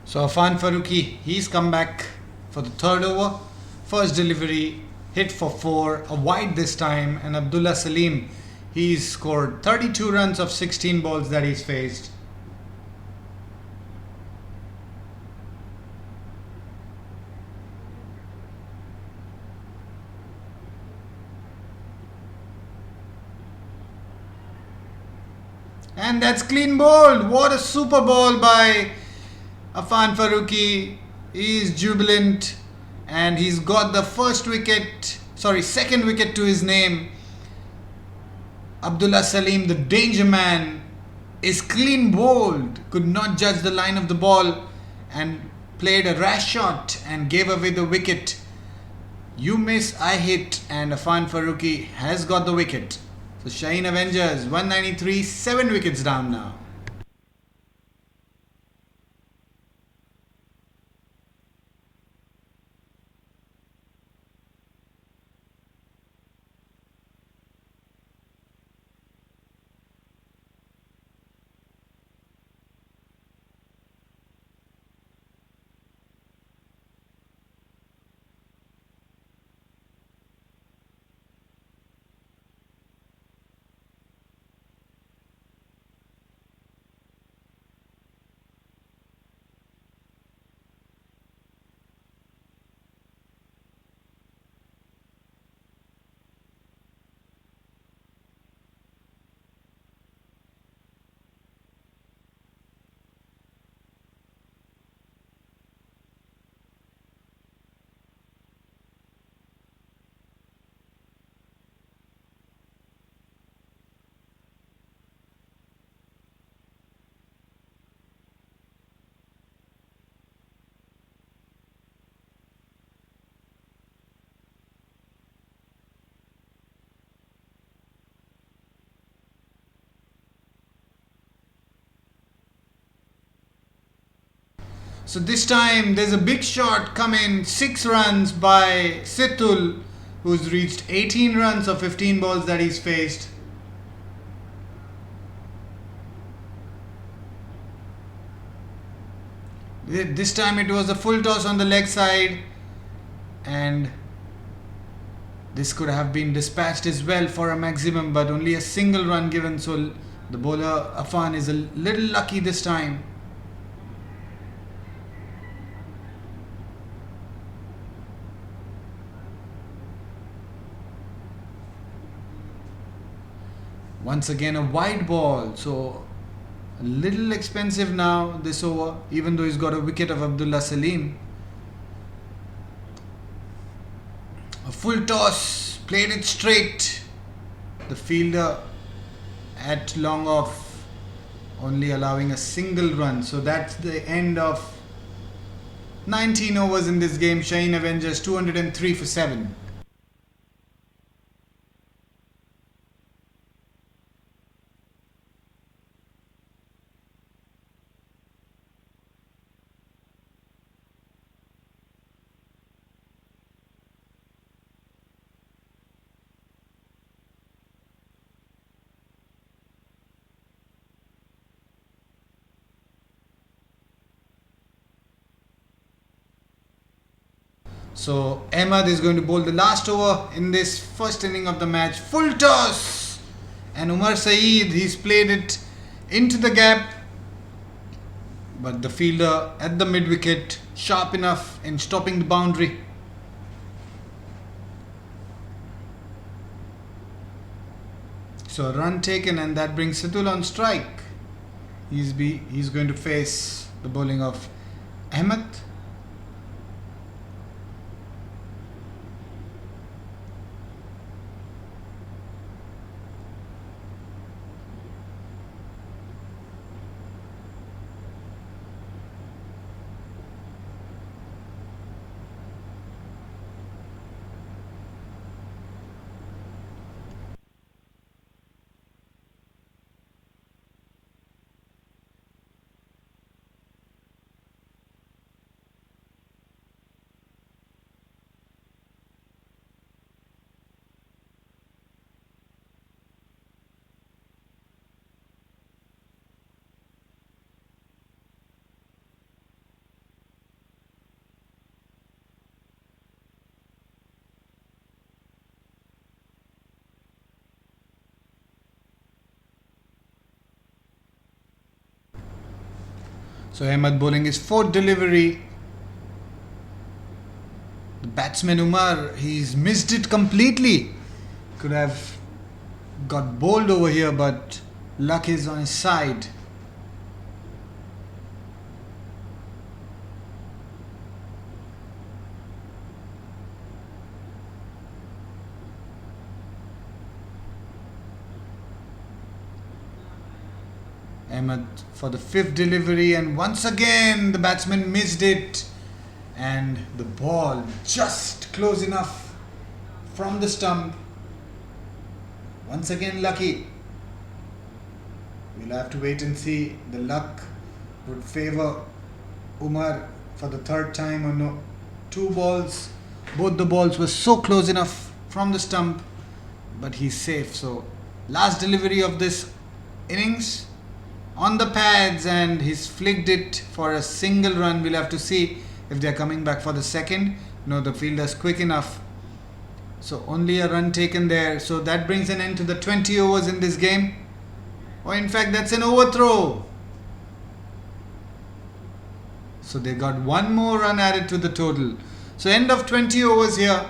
So Afan Farooqi, he's come back for the third over. First delivery, hit for 4, a wide this time, and Abdullah Salim, he's scored 32 runs of 16 balls that he's faced. And that's clean bowled. What a super ball by Afan Farooqi. He is jubilant, and he's got the second wicket to his name. Abdullah Salim, the danger man, is clean bowled, could not judge the line of the ball and played a rash shot and gave away the wicket. You miss, I hit, and Afan Farooqi has got the wicket. So Shaheen Avengers 193, 7 wickets down now. So this time there's a big shot coming, 6 runs by Situl, who's reached 18 runs of 15 balls that he's faced. This time it was a full toss on the leg side, and this could have been dispatched as well for a maximum, but only a single run given, so the bowler Afan is a little lucky this time. Once again a wide ball, so a little expensive now this over, even though he's got a wicket of Abdullah Salim. A full toss, played it straight. The fielder at long off, only allowing a single run. So that's the end of 19 overs in this game. Shaheen Avengers 203 for 7. So Ahmad is going to bowl the last over in this first inning of the match. Full toss, and Umar Saeed, he's played it into the gap, but the fielder at the mid wicket sharp enough in stopping the boundary. So a run taken, and that brings Situl on strike. He's going to face the bowling of Ahmed. So Ahmed bowling his fourth delivery. The batsman Umar, he's missed it completely. Could have got bowled over here, but luck is on his side. Ahmed for the fifth delivery, and once again the batsman missed it, and the ball just close enough from the stump. Once again lucky. We'll have to wait and see. The luck would favor Umar for the third time or no. Two balls, both the balls were so close enough from the stump, but he's safe. So last delivery of this innings on the pads, and he's flicked it for a single run. We'll have to see if they're coming back for the second. No, the fielder's quick enough. So only a run taken there. So that brings an end to the 20 overs in this game. Or in fact, that's an overthrow. So they got one more run added to the total. So end of 20 overs here.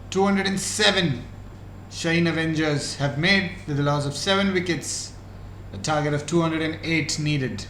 207. Shaheen Avengers have made with a loss of 7 wickets. A target of 208 needed.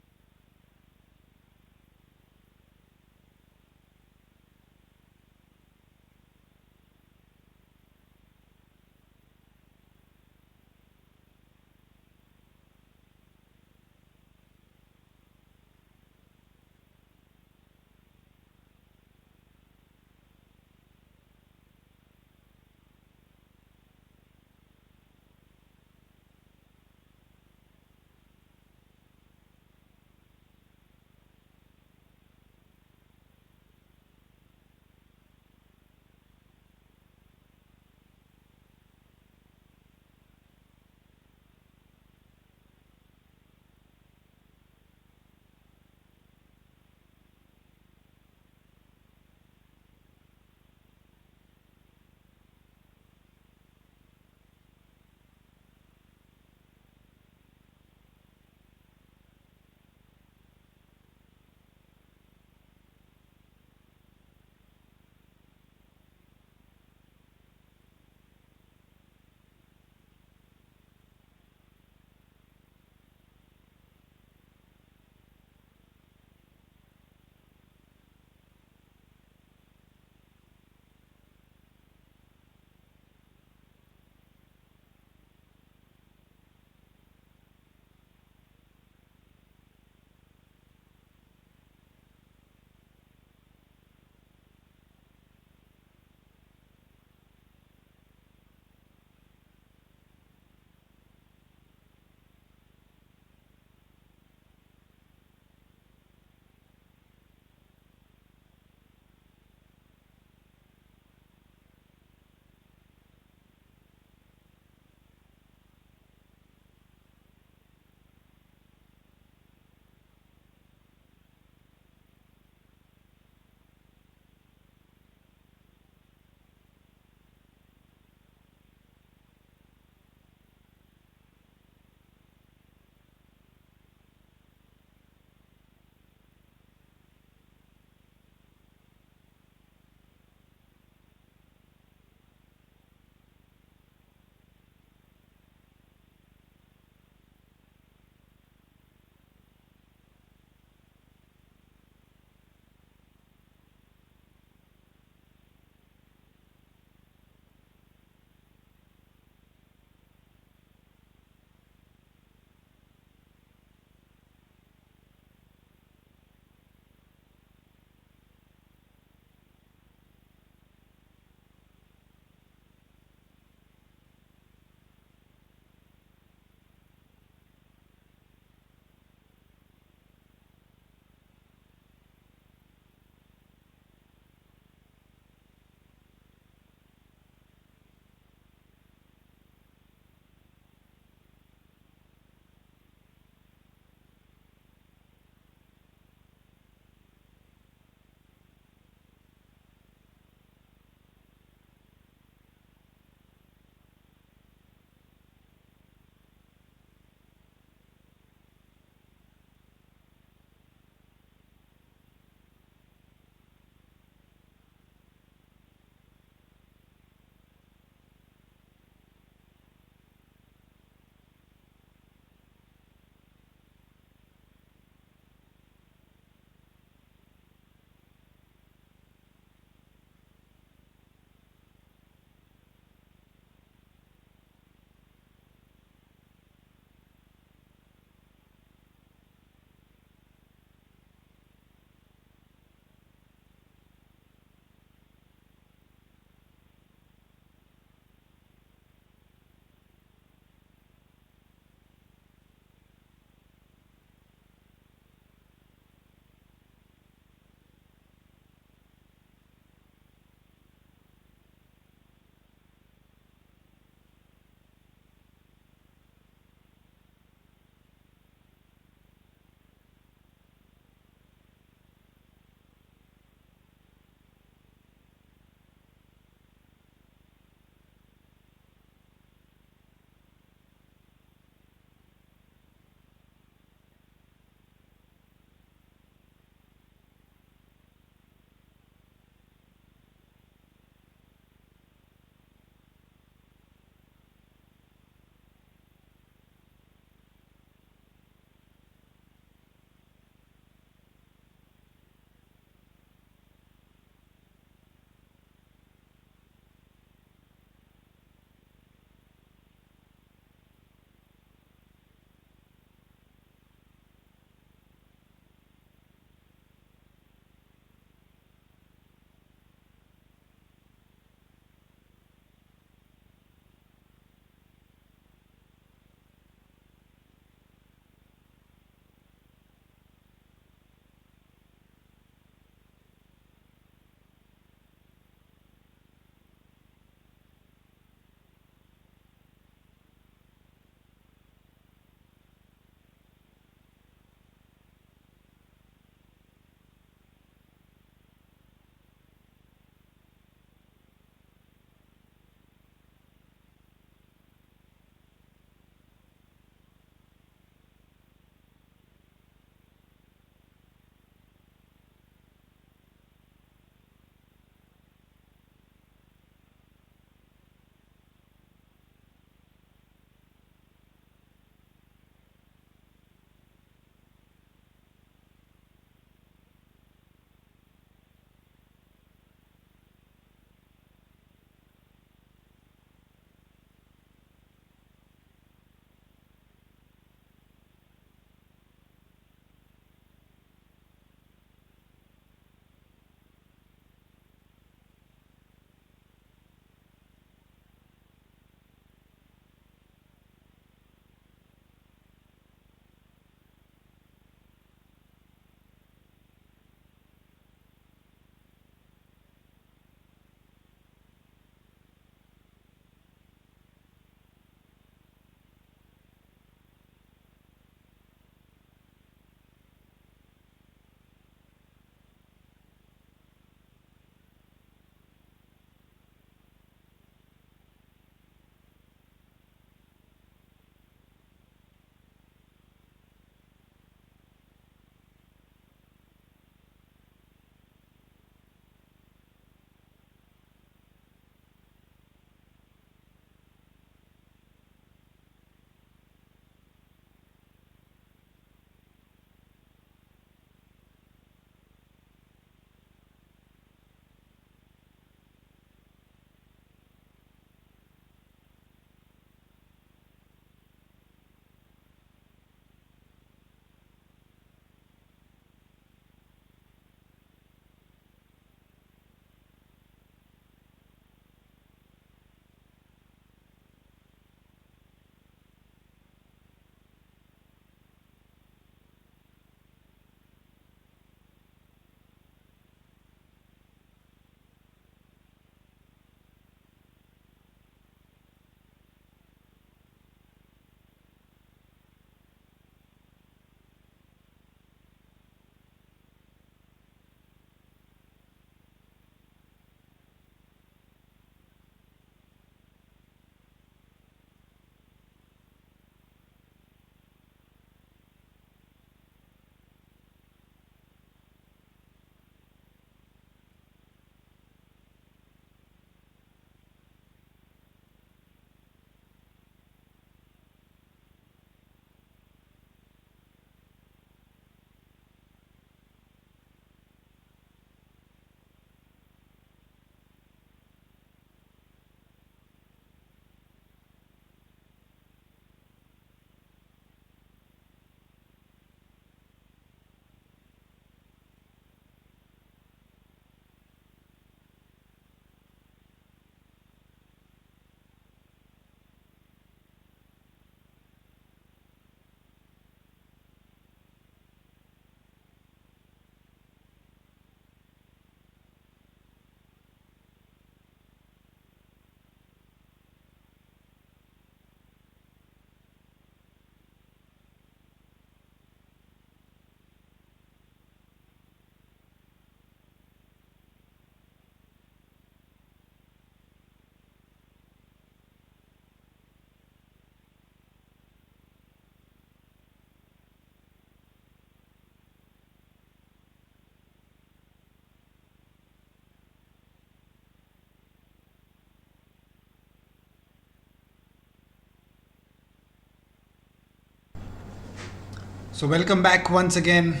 So welcome back once again,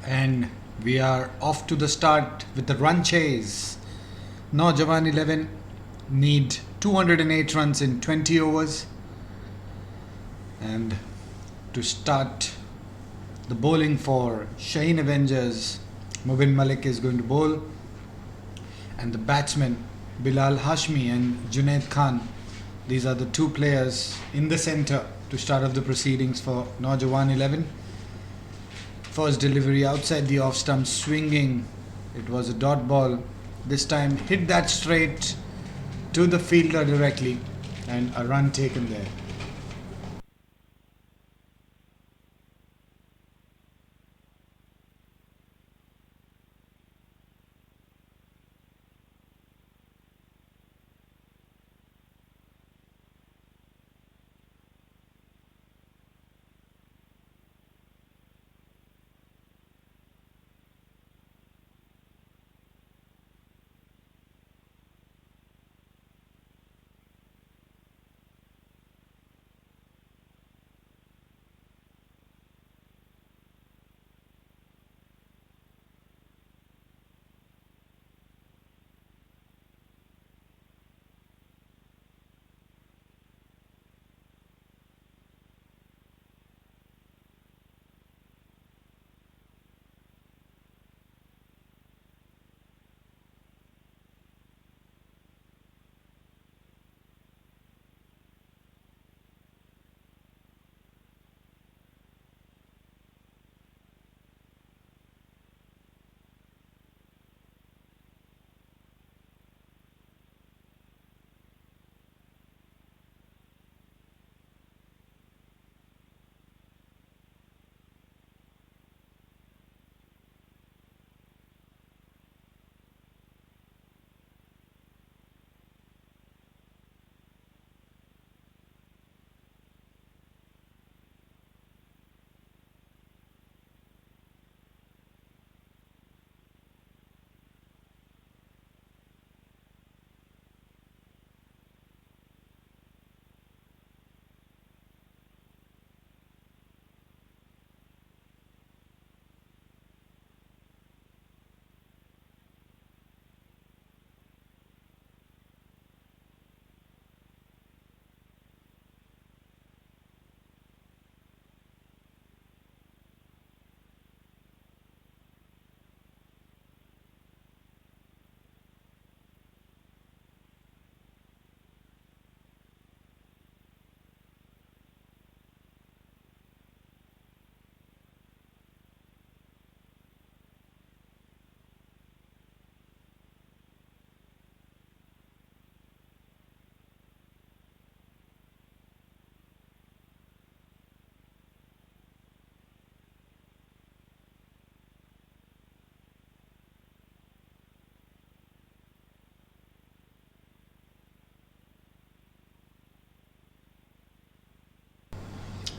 and we are off to the start with the run chase. Naujawan 11 need 208 runs in 20 overs, and to start the bowling for Shaheen Avengers, Mubin Malik is going to bowl, and the batsmen Bilal Hashmi and Junaid Khan, these are the two players in the centre to start off the proceedings for Naujawan 11. First delivery outside the off stump, swinging. It was a dot ball. This time hit that straight to the fielder directly, and a run taken there.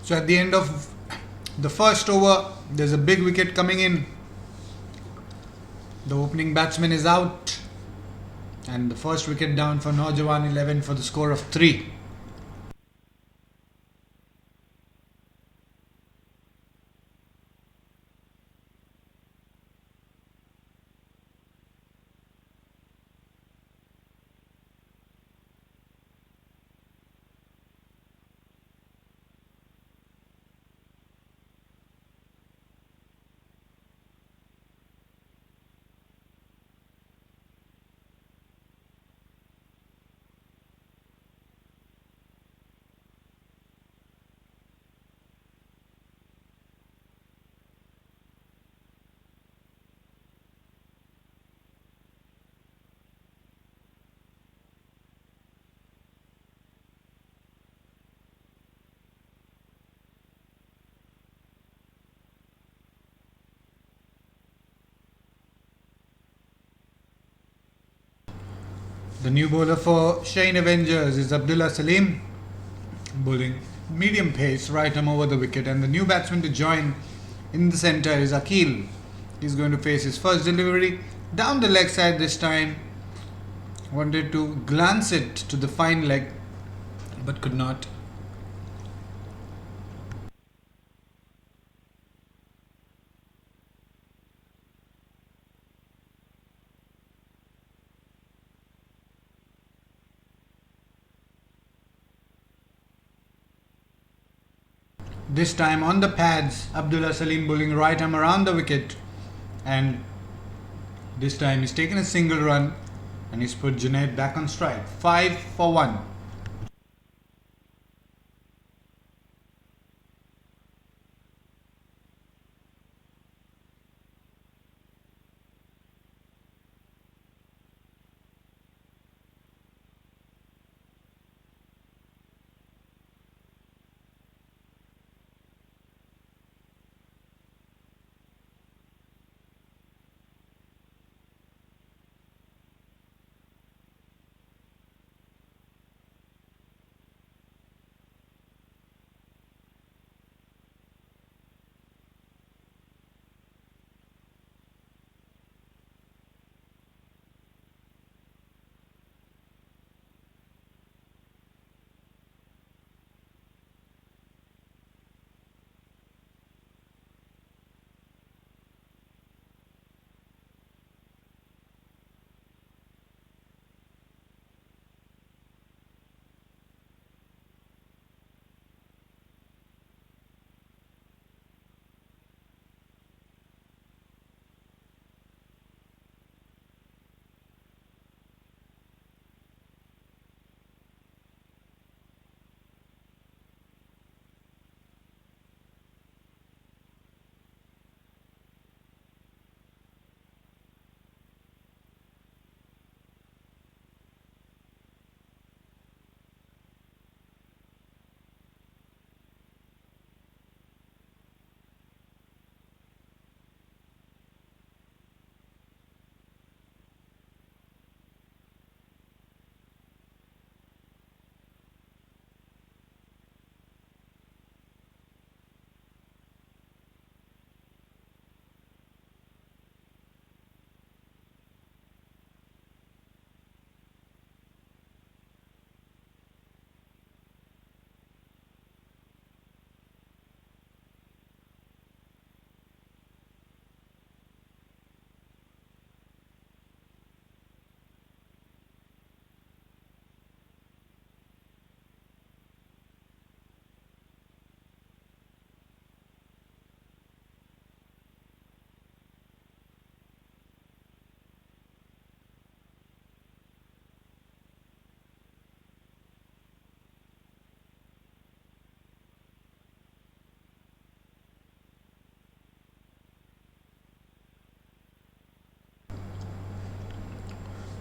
So at the end of the first over, there's a big wicket coming in. The opening batsman is out, and the first wicket down for Naujawan 11 for the score of 3. The new bowler for Shaheen Avengers is Abdullah Salim, bowling medium pace right arm over the wicket, and the new batsman to join in the centre is Akil. He's going to face his first delivery down the leg side this time. Wanted to glance it to the fine leg, but could not. This time on the pads, Abdullah Salim bowling right arm around the wicket, and this time he's taken a single run and he's put Junaid back on strike. 5 for 1.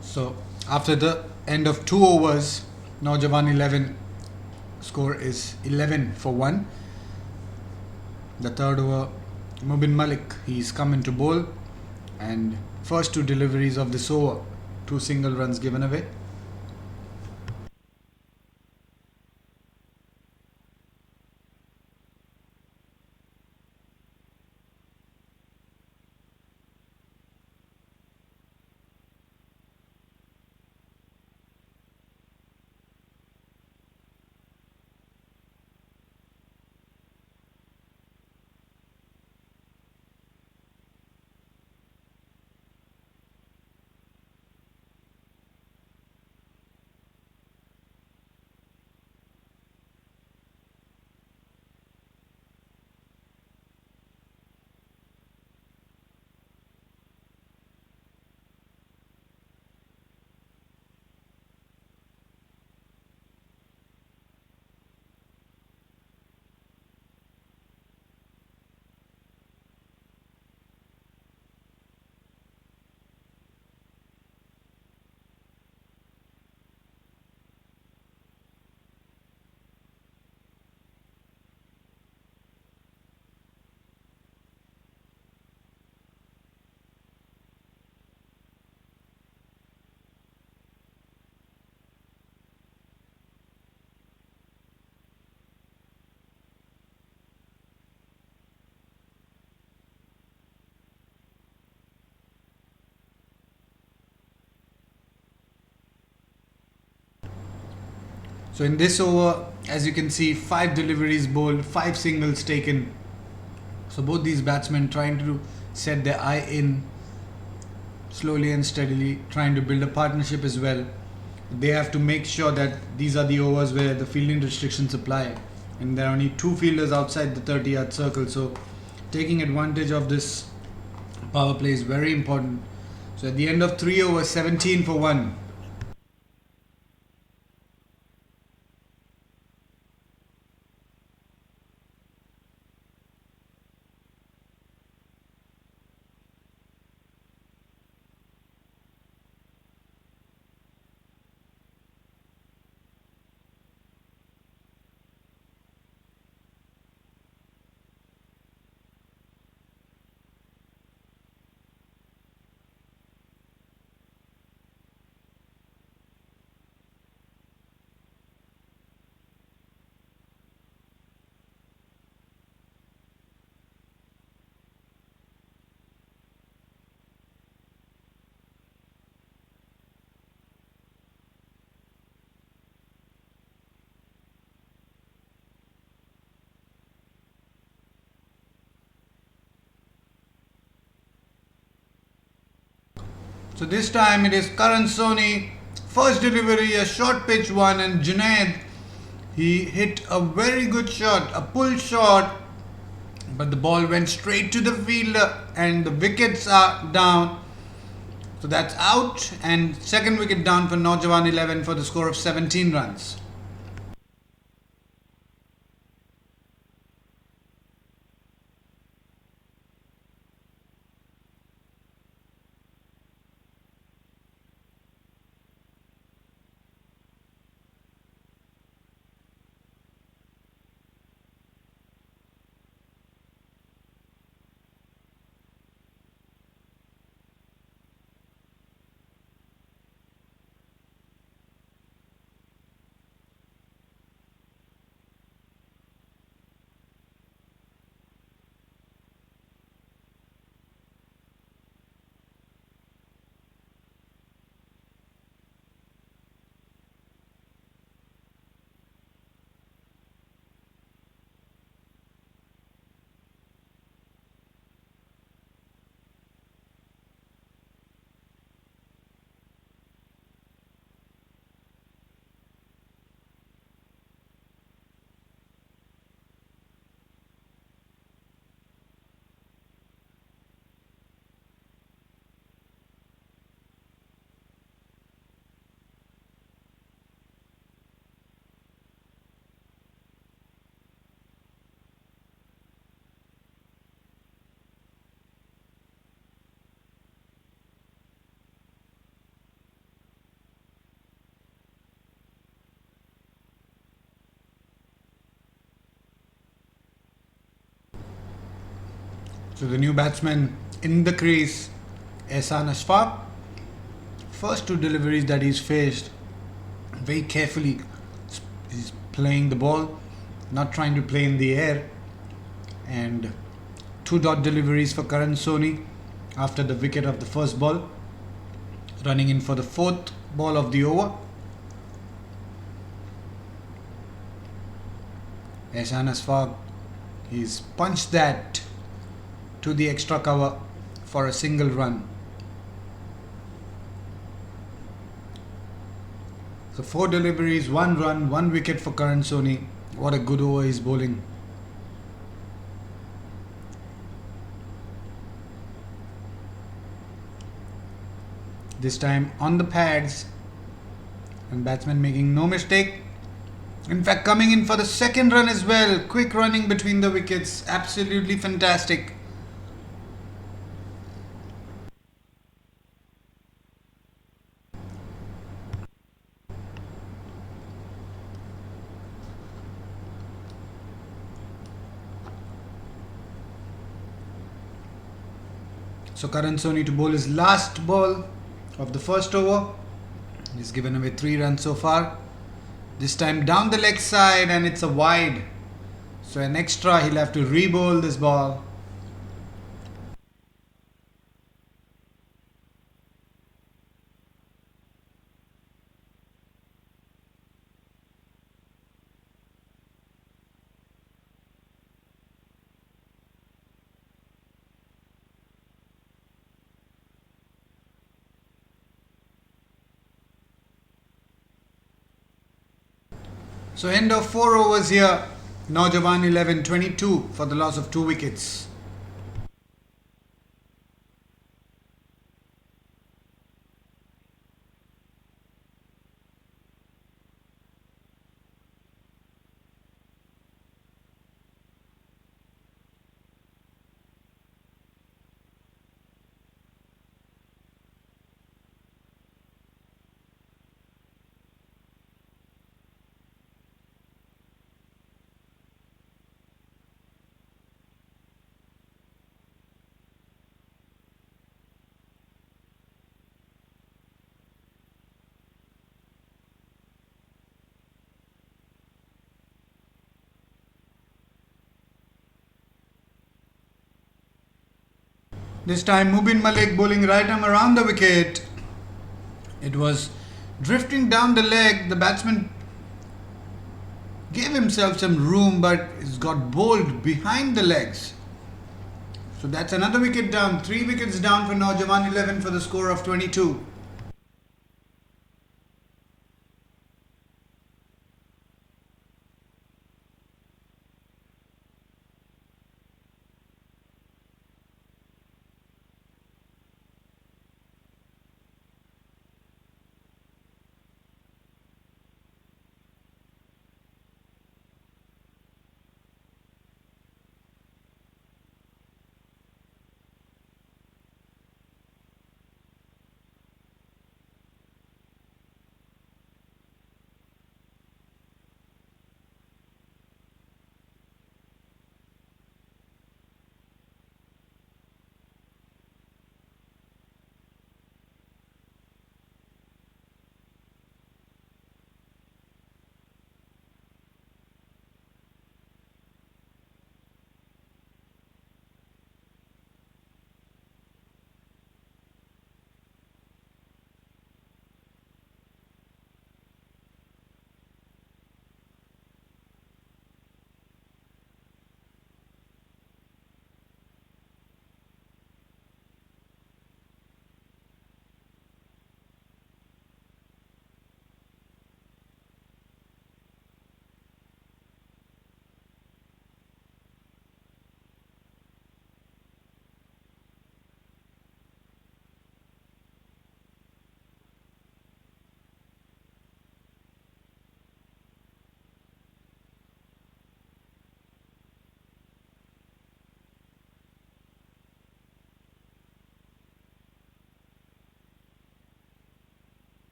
So after the end of 2 overs, Naujawan 11 score is 11 for 1. The third over, Mubin Malik, he's come into bowl, and first 2 deliveries of this over, 2 single runs given away. So in this over, as you can see, 5 deliveries bowled, 5 singles taken. So both these batsmen trying to set their eye in slowly and steadily, trying to build a partnership as well. They have to make sure that these are the overs where the fielding restrictions apply. and there are only 2 fielders outside the 30-yard circle, so taking advantage of this power play is very important. So at the end of 3 overs, 17 for 1. So this time it is Karan Soni. First delivery, a short pitch one, and Junaid, he hit a very good shot, a pull shot, but the ball went straight to the fielder and the wickets are down. So that's out, and second wicket down for Naujawan 11 for the score of 17 runs. So the new batsman in the crease, Ehsan Ashfaq. First 2 deliveries that he's faced, very carefully he's playing the ball, not trying to play in the air. And 2 dot deliveries for Karan Soni after the wicket of the first ball, running in for the 4th ball of the over. Ehsan Ashfaq, he's punched that to the extra cover for a single run. So 4 deliveries, 1 run, 1 wicket for Karan Soni. What a good over he's bowling. This time on the pads, and batsman making no mistake. In fact, coming in for the second run as well. Quick running between the wickets, absolutely fantastic. So Karan Soni to bowl his last ball of the first over. He's given away 3 runs so far. This time down the leg side, and it's a wide. So an extra, he'll have to re-bowl this ball. So end of 4 overs here. Naujawan 11 22 for the loss of 2 wickets. This time Mubin Malik bowling right arm around the wicket. It was drifting down the leg. The batsman gave himself some room, but it's got bowled behind the legs. So that's another wicket down. 3 wickets down for Naujawan 11 for the score of 22.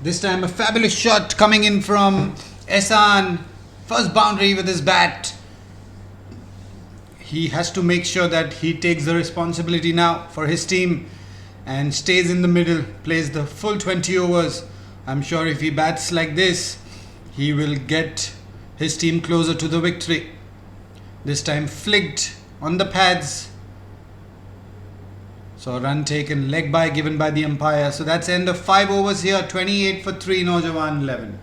This time a fabulous shot coming in from Ehsan. First boundary with his bat. He has to make sure that he takes the responsibility now for his team and stays in the middle, plays the full 20 overs. I'm sure if he bats like this, he will get his team closer to the victory. This time flicked on the pads. So a run taken, leg by given by the umpire. So that's end of 5 overs here. 28 for 3, Naujawan 11.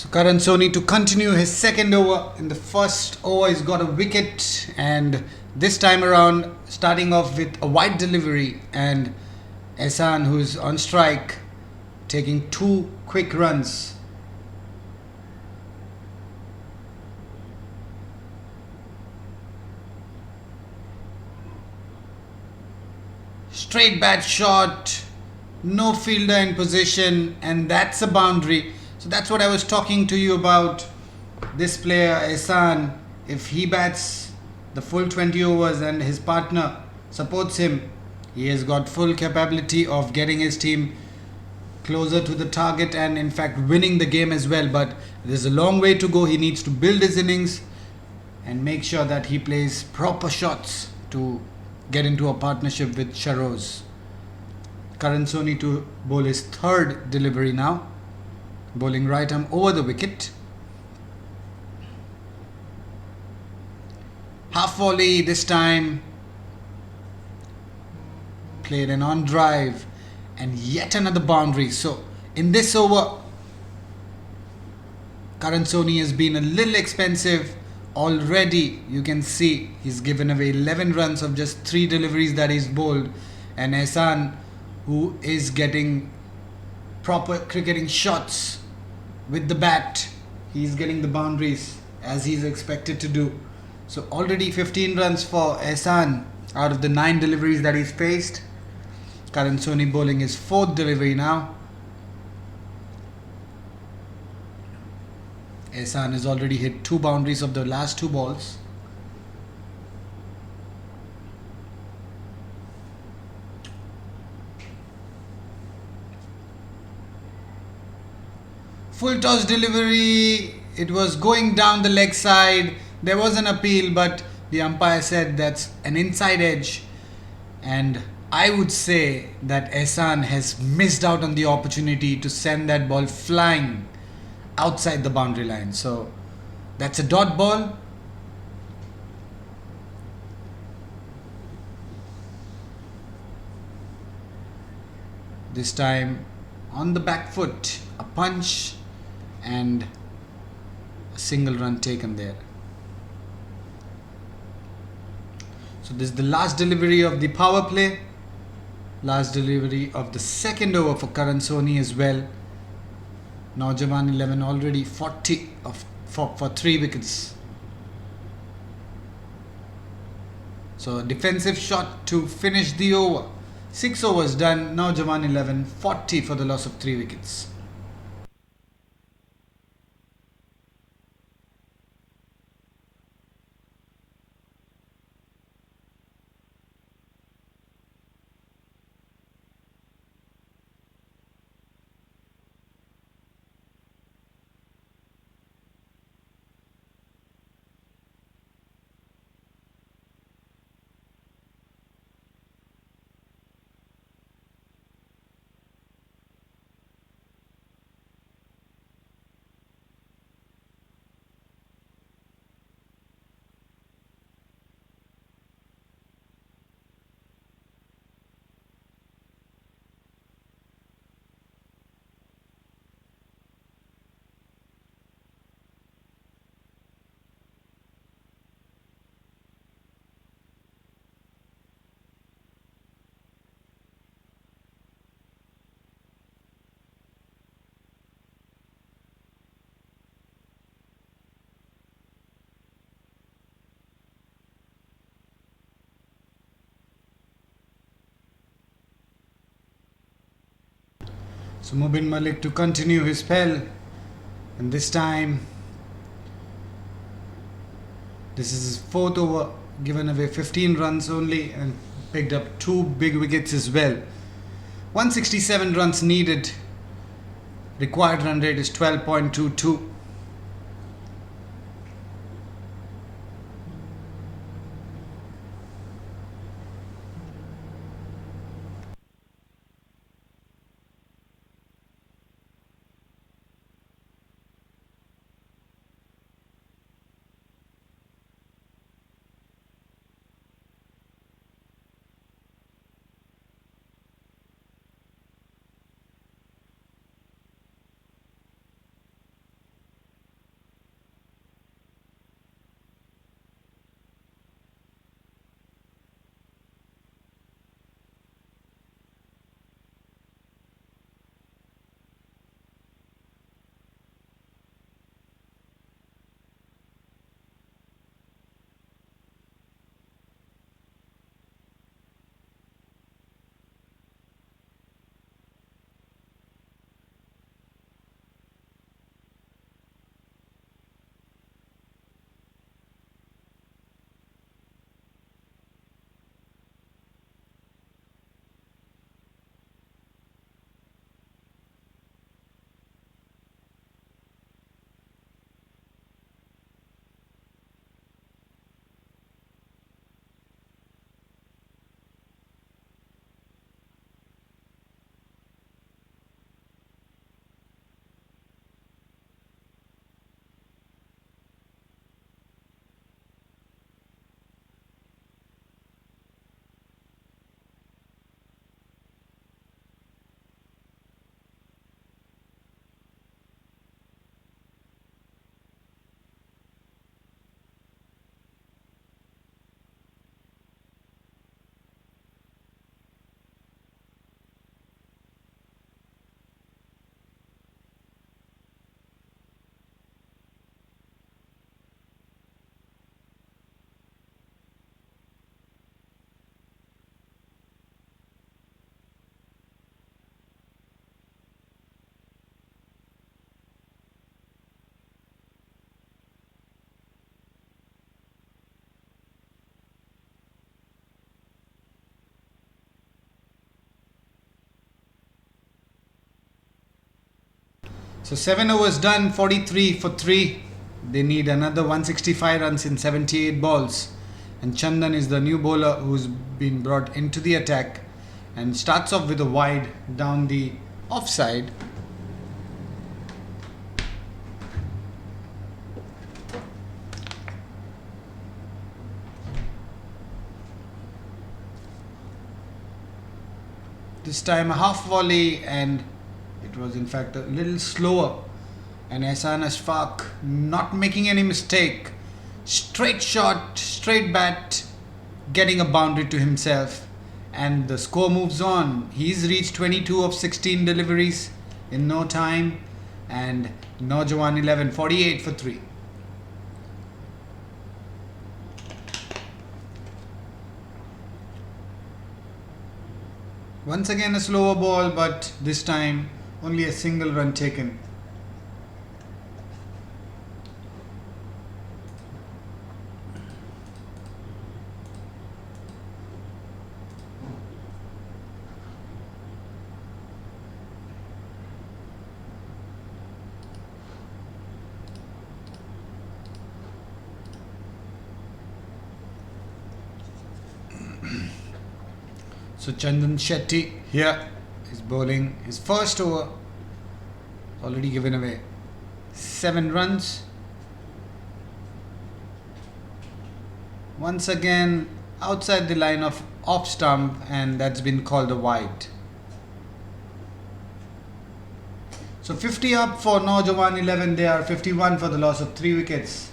So Karan Soni to continue his second over. In the first over, he's got a wicket, and this time around, starting off with a wide delivery, and Ehsan, who's on strike, taking 2 quick runs. Straight bat shot, no fielder in position, and that's a boundary. So that's what I was talking to you about. This player Ehsan, if he bats the full 20 overs and his partner supports him, he has got full capability of getting his team closer to the target and in fact winning the game as well. But there's a long way to go. He needs to build his innings and make sure that he plays proper shots to get into a partnership with Sharoz. Karan Soni to bowl his third delivery now, bowling right arm over the wicket. Half volley this time, played an on drive, and yet another boundary. So in this over, Karan Soni has been a little expensive. Already you can see he's given away 11 runs of just 3 deliveries that he's bowled, and Ehsan, who is getting proper cricketing shots with the bat, he's getting the boundaries as he's expected to do. So already 15 runs for Ehsan out of the 9 deliveries that he's faced. Karan Soni bowling his 4th delivery now. Ehsan has already hit 2 boundaries of the last 2 balls. Full toss delivery, it was going down the leg side. There was an appeal, but the umpire said that's an inside edge, and I would say that Ehsan has missed out on the opportunity to send that ball flying outside the boundary line. So that's a dot ball. This time on the back foot, a punch and a single run taken there. So this is the last delivery of the power play, last delivery of the second over for Karan Soni as well. Naujawan 11 already 40 for 3 wickets. So a defensive shot to finish the over. 6 overs done. Naujawan 11 40 for the loss of 3 wickets. So Mubin Malik to continue his spell, and this time this is his 4th over, given away 15 runs only and picked up 2 big wickets as well. 167 runs needed, required run rate is 12.22. So 7 overs done, 43 for 3. They need another 165 runs in 78 balls. And Chandan is the new bowler who's been brought into the attack and starts off with a wide down the offside. This time a half volley, and it was in fact a little slower. And Ehsan Ashfaq not making any mistake. Straight shot, straight bat, getting a boundary to himself. And the score moves on. He's reached 22 of 16 deliveries in no time. And Naujawan 11, 48 for 3. Once again a slower ball, but this time only a single run taken. So Chandan Shetty here is bowling his first over, already given away 7 runs. Once again outside the line of off stump, and that's been called a wide. So 50 up for Naujawan 11, they are 51 for the loss of 3 wickets.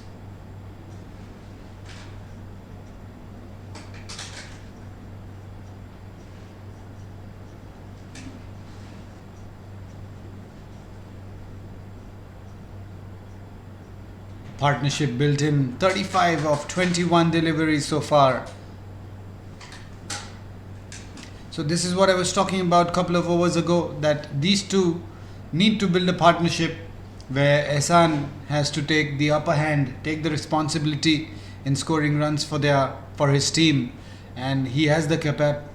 Partnership built in, 35 of 21 deliveries so far. So this is what I was talking about a couple of overs ago, that these two need to build a partnership where Ehsan has to take the upper hand, take the responsibility in scoring runs for his team, and he has the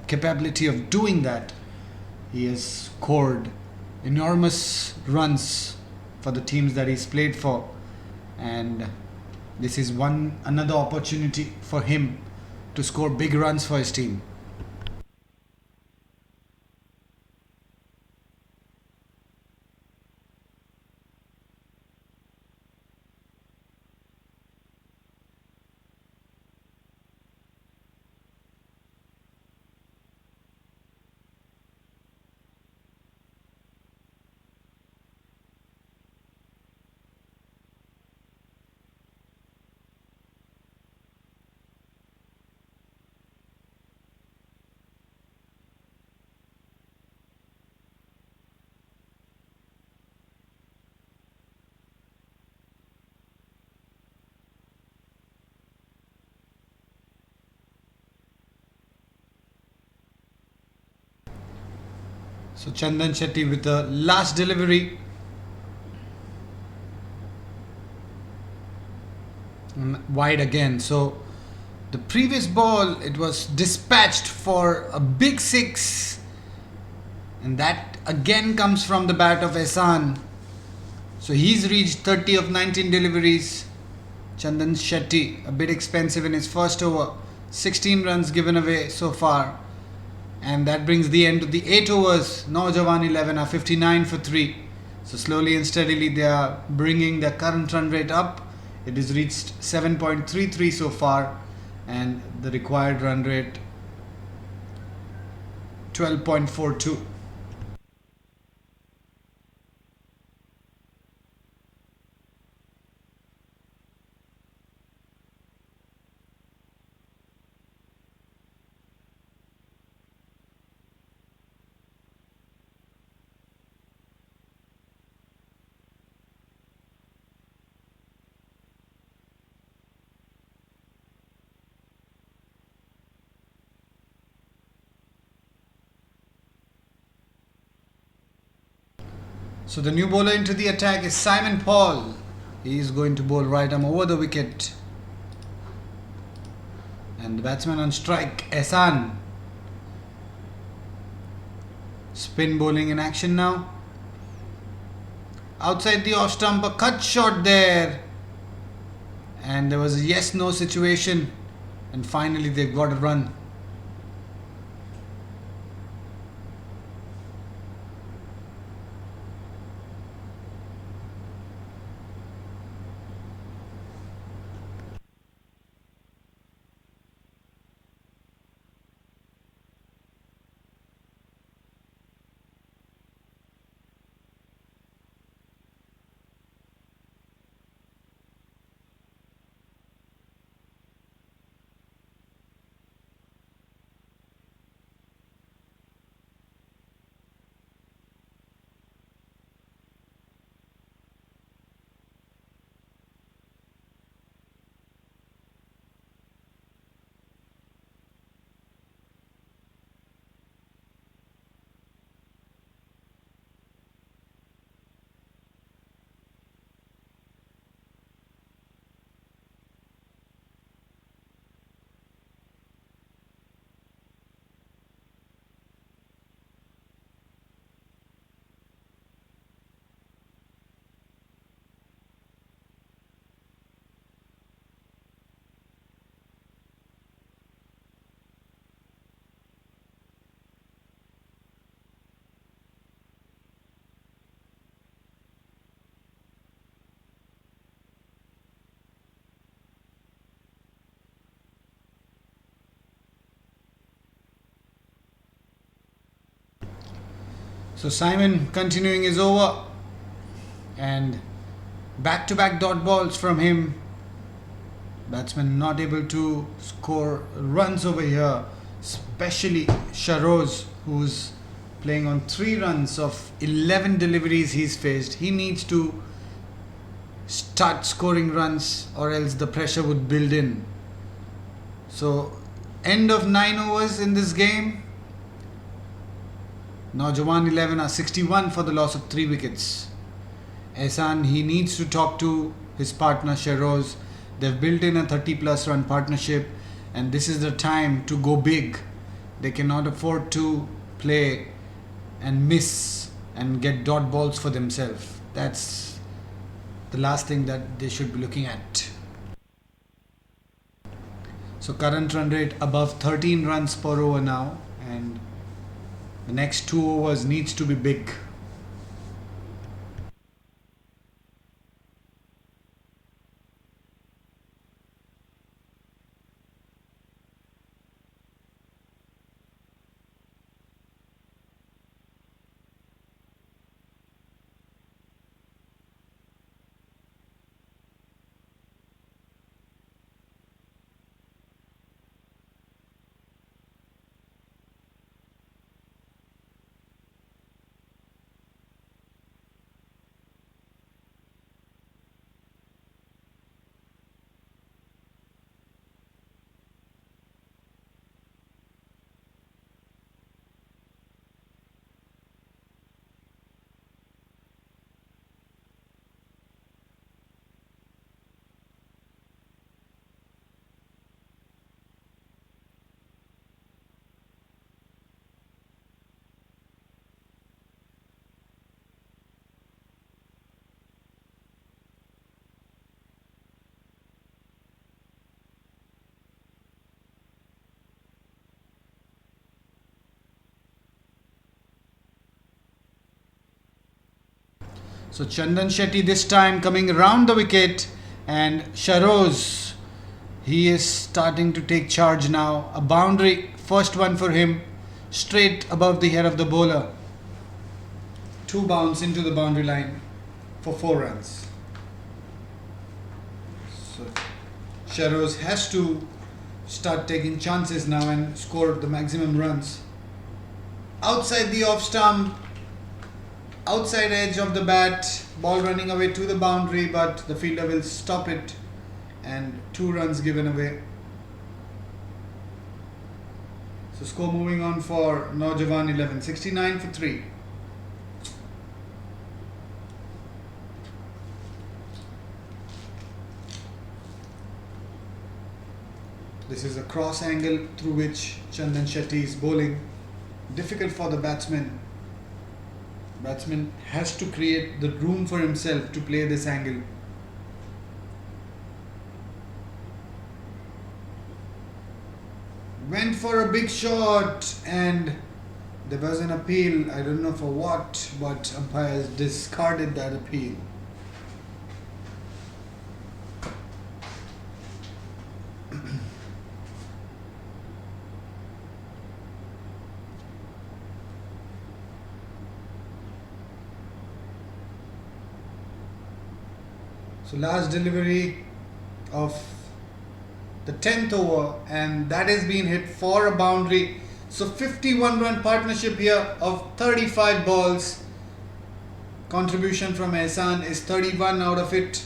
capability of doing that. He has scored enormous runs for the teams that he's played for. And this is another opportunity for him to score big runs for his team. So Chandan Shetty with the last delivery. Wide again. So the previous ball, it was dispatched for a big 6. And that again comes from the bat of Ehsan. So he's reached 30 of 19 deliveries. Chandan Shetty, a bit expensive in his first over. 16 runs given away so far. And that brings the end to the 8 overs. Naujawan 11 are 59 for 3. So slowly and steadily they are bringing their current run rate up. It has reached 7.33 so far. And the required run rate 12.42. So the new bowler into the attack is Simon Paul. He is going to bowl right arm over the wicket. And the batsman on strike, Ehsan. Spin bowling in action now. outside the off stump, a cut shot there, and there was a yes-no situation, and finally they got a run. So Simon continuing his over, and back-to-back dot balls from him. Batsman not able to score runs over here, especially Sharoz, who's playing on 3 runs of 11 deliveries he's faced. He needs to start scoring runs or else the pressure would build in. So end of 9 overs in this game. Naujawan 11 are 61 for the loss of 3 wickets. Ehsan, he needs to talk to his partner Sharoz. They've built in a 30 plus run partnership, and this is the time to go big. They cannot afford to play and miss and get dot balls for themselves. That's the last thing that they should be looking at. So current run rate above 13 runs per over now, and the next 2 overs needs to be big. So Chandan Shetty this time coming around the wicket, and Sharoz, he is starting to take charge now. A boundary, first one for him, straight above the head of the bowler. 2 bounce into the boundary line for 4 runs. So Sharoz has to start taking chances now and score the maximum runs. Outside the off stump, outside edge of the bat, ball running away to the boundary, but the fielder will stop it, and 2 runs given away. So score moving on for Naujawan 11, 69 for 3. This is a cross angle through which Chandan Shetty is bowling. Difficult for the batsman. Batsman has to create the room for himself to play this angle. Went for a big shot and there was an appeal. I don't know for what, but umpires discarded that appeal. So last delivery of the 10th over, and that has been hit for a boundary. So 51 run partnership here of 35 balls. Contribution from Ehsan is 31 out of it,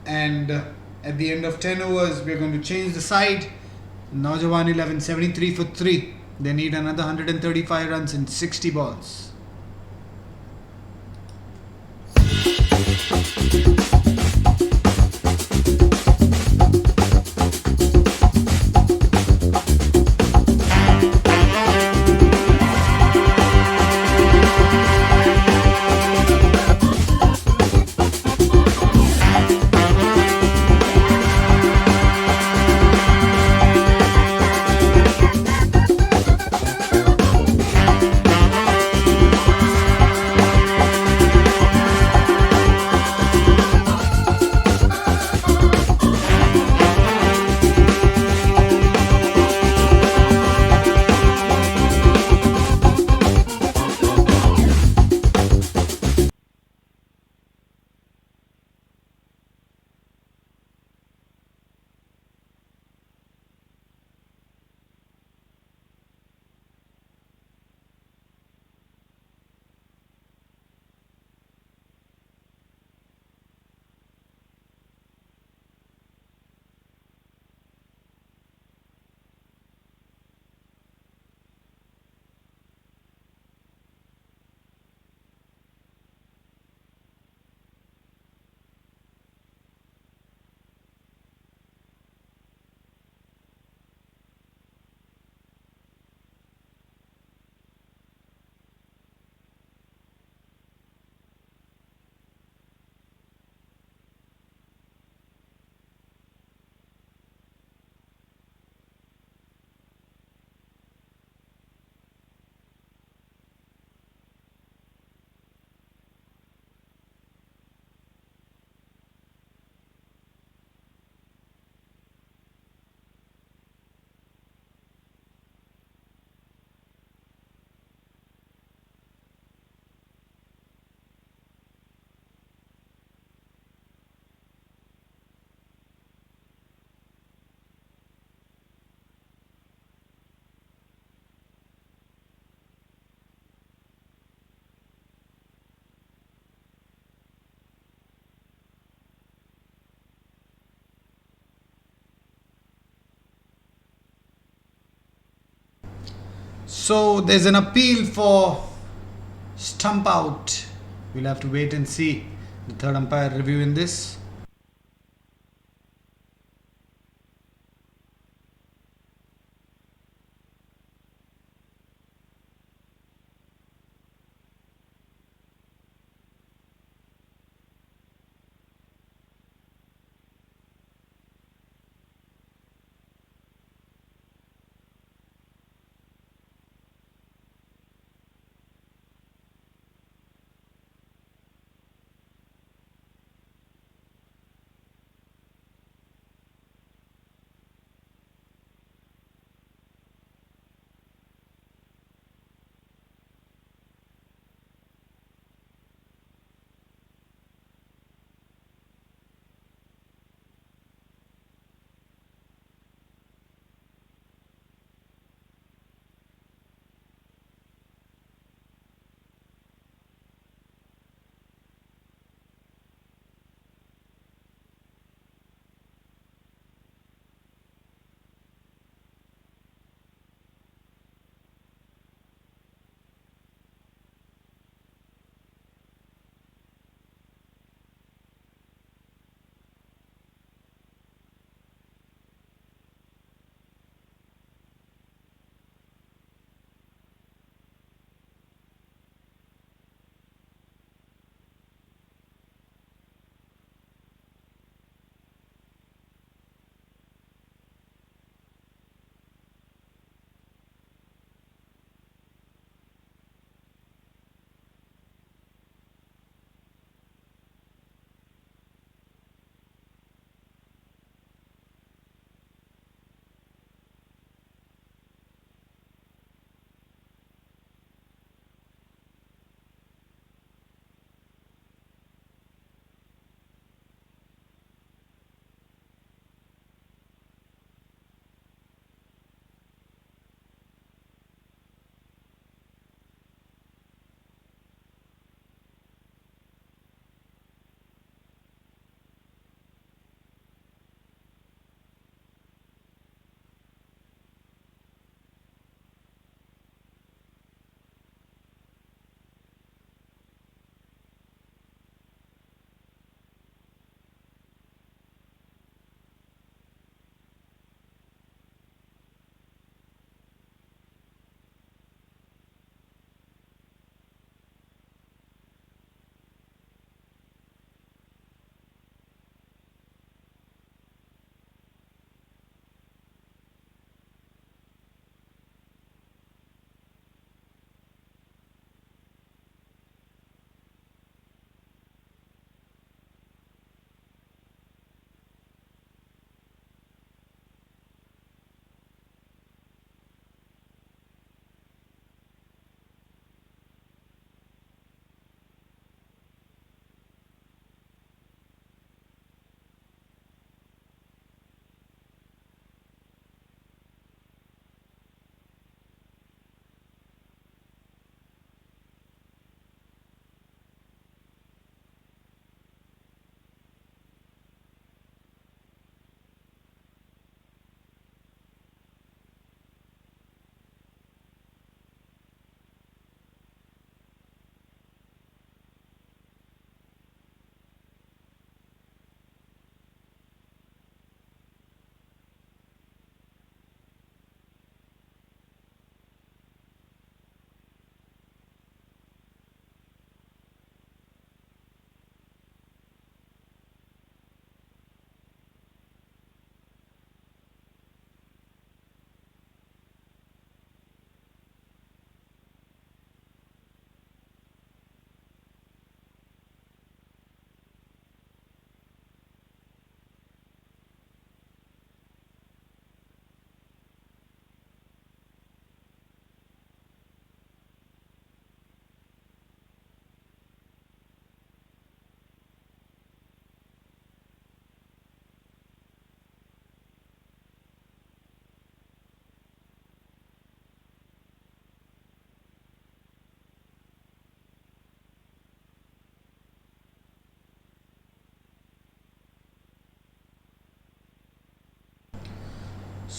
and at the end of 10 overs we are going to change the side. Naujawan 11 73 for 3. They need another 135 runs in 60 balls. So there's an appeal for stump out. We'll have to wait and see the third umpire reviewing this.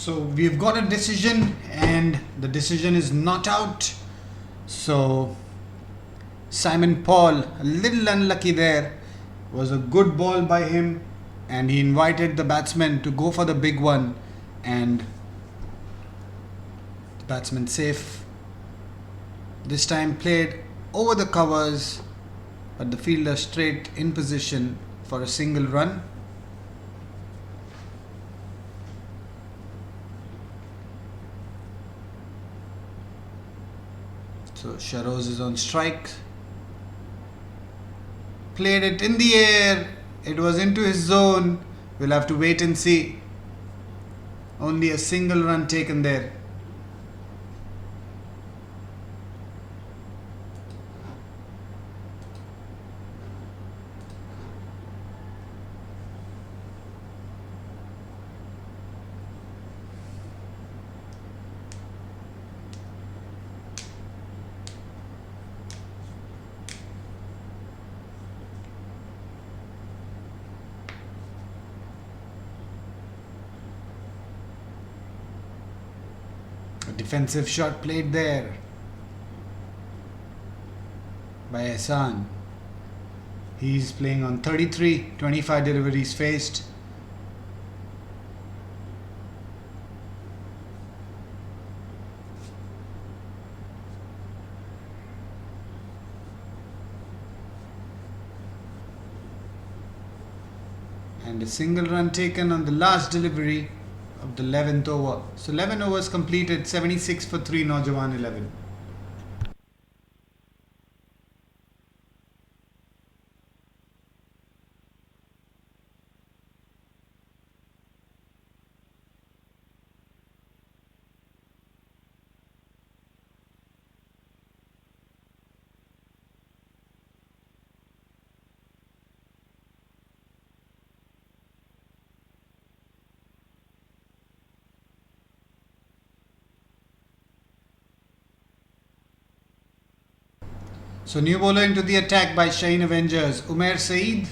So we've got a decision, and the decision is not out. So Simon Paul, a little unlucky there. Was a good ball by him, and he invited the batsman to go for the big one, and the batsman safe. This time played over the covers, but the fielder straight in position for a single run. So Sharoz is on strike. Played it in the air. It was into his zone. We'll have to wait and see. Only a single run taken there. A defensive shot played there by Ehsan. He's playing on 33, 25 deliveries faced. And a single run taken on the last delivery of the 11th over. So 11 overs completed, 76 for 3, Naujawan 11. So new bowler into the attack by Shaheen Avengers, Umair Saeed.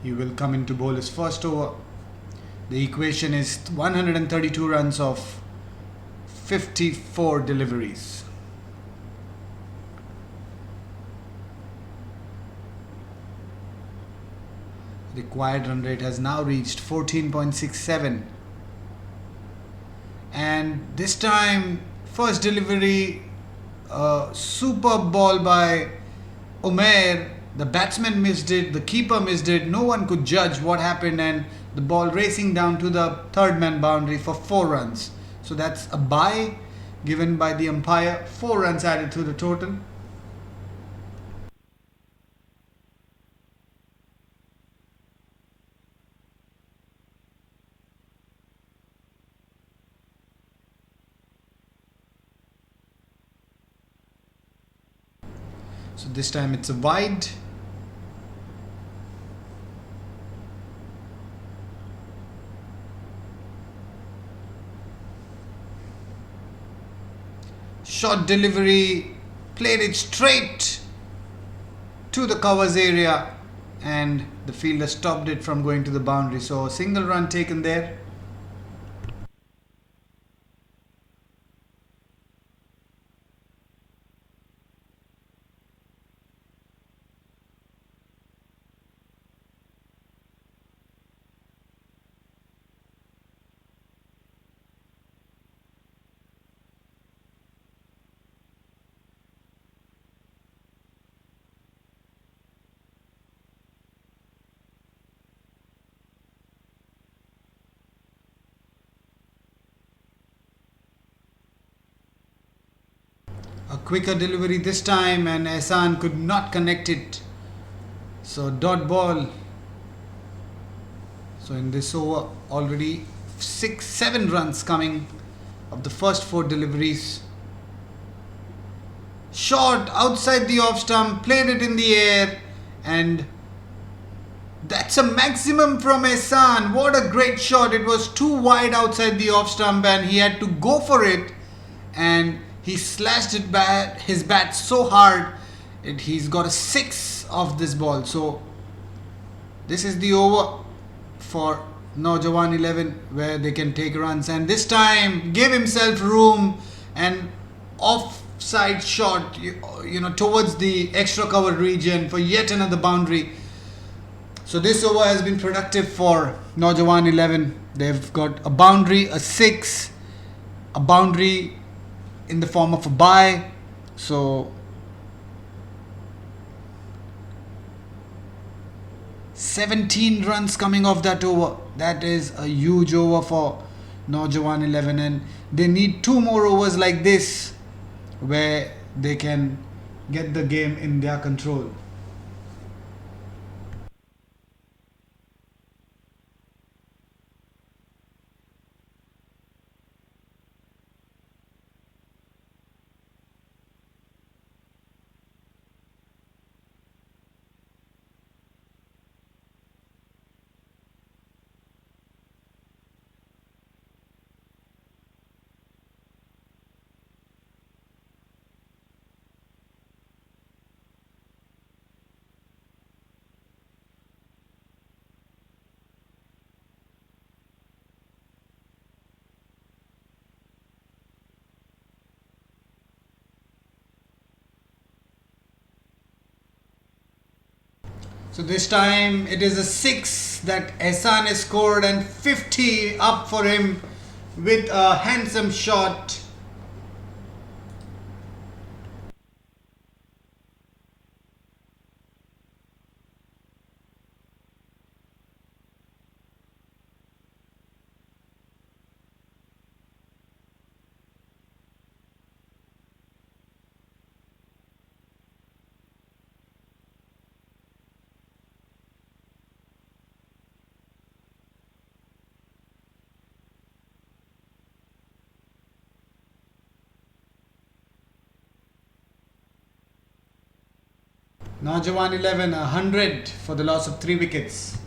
He will come in to bowl his first over. The equation is 132 runs of 54 deliveries. Required run rate has now reached 14.67. And this time, first delivery, superb ball by Umair. The batsman missed it, the keeper missed it, no one could judge what happened, and the ball racing down to the third man boundary for 4 runs. So that's a bye given by the umpire, 4 runs added to the total. So this time it's a wide. Short delivery, played it straight to the covers area, and the fielder stopped it from going to the boundary. So a single run taken there. A quicker delivery this time, and Ehsan could not connect it. So dot ball. So in this over, already 6-7 runs coming of the first 4 deliveries. Short outside the off stump, played it in the air, and that's a maximum from Ehsan. What a great shot. It was too wide outside the off stump, and he had to go for it, and he slashed it his bat so hard. He's got a 6 of this ball. So this is the over for Naujawan 11 where they can take runs, and this time give himself room and offside shot, towards the extra covered region for yet another boundary. So this over has been productive for Naujawan 11. They've got a boundary, a 6, a boundary in the form of a bye. So 17 runs coming off that over. That is a huge over for Naujawan 11, and they need 2 more overs like this where they can get the game in their control. So this time it is a 6 that Ehsan has scored, and 50 up for him with a handsome shot. Naujawan 11, 100 for the loss of 3 wickets.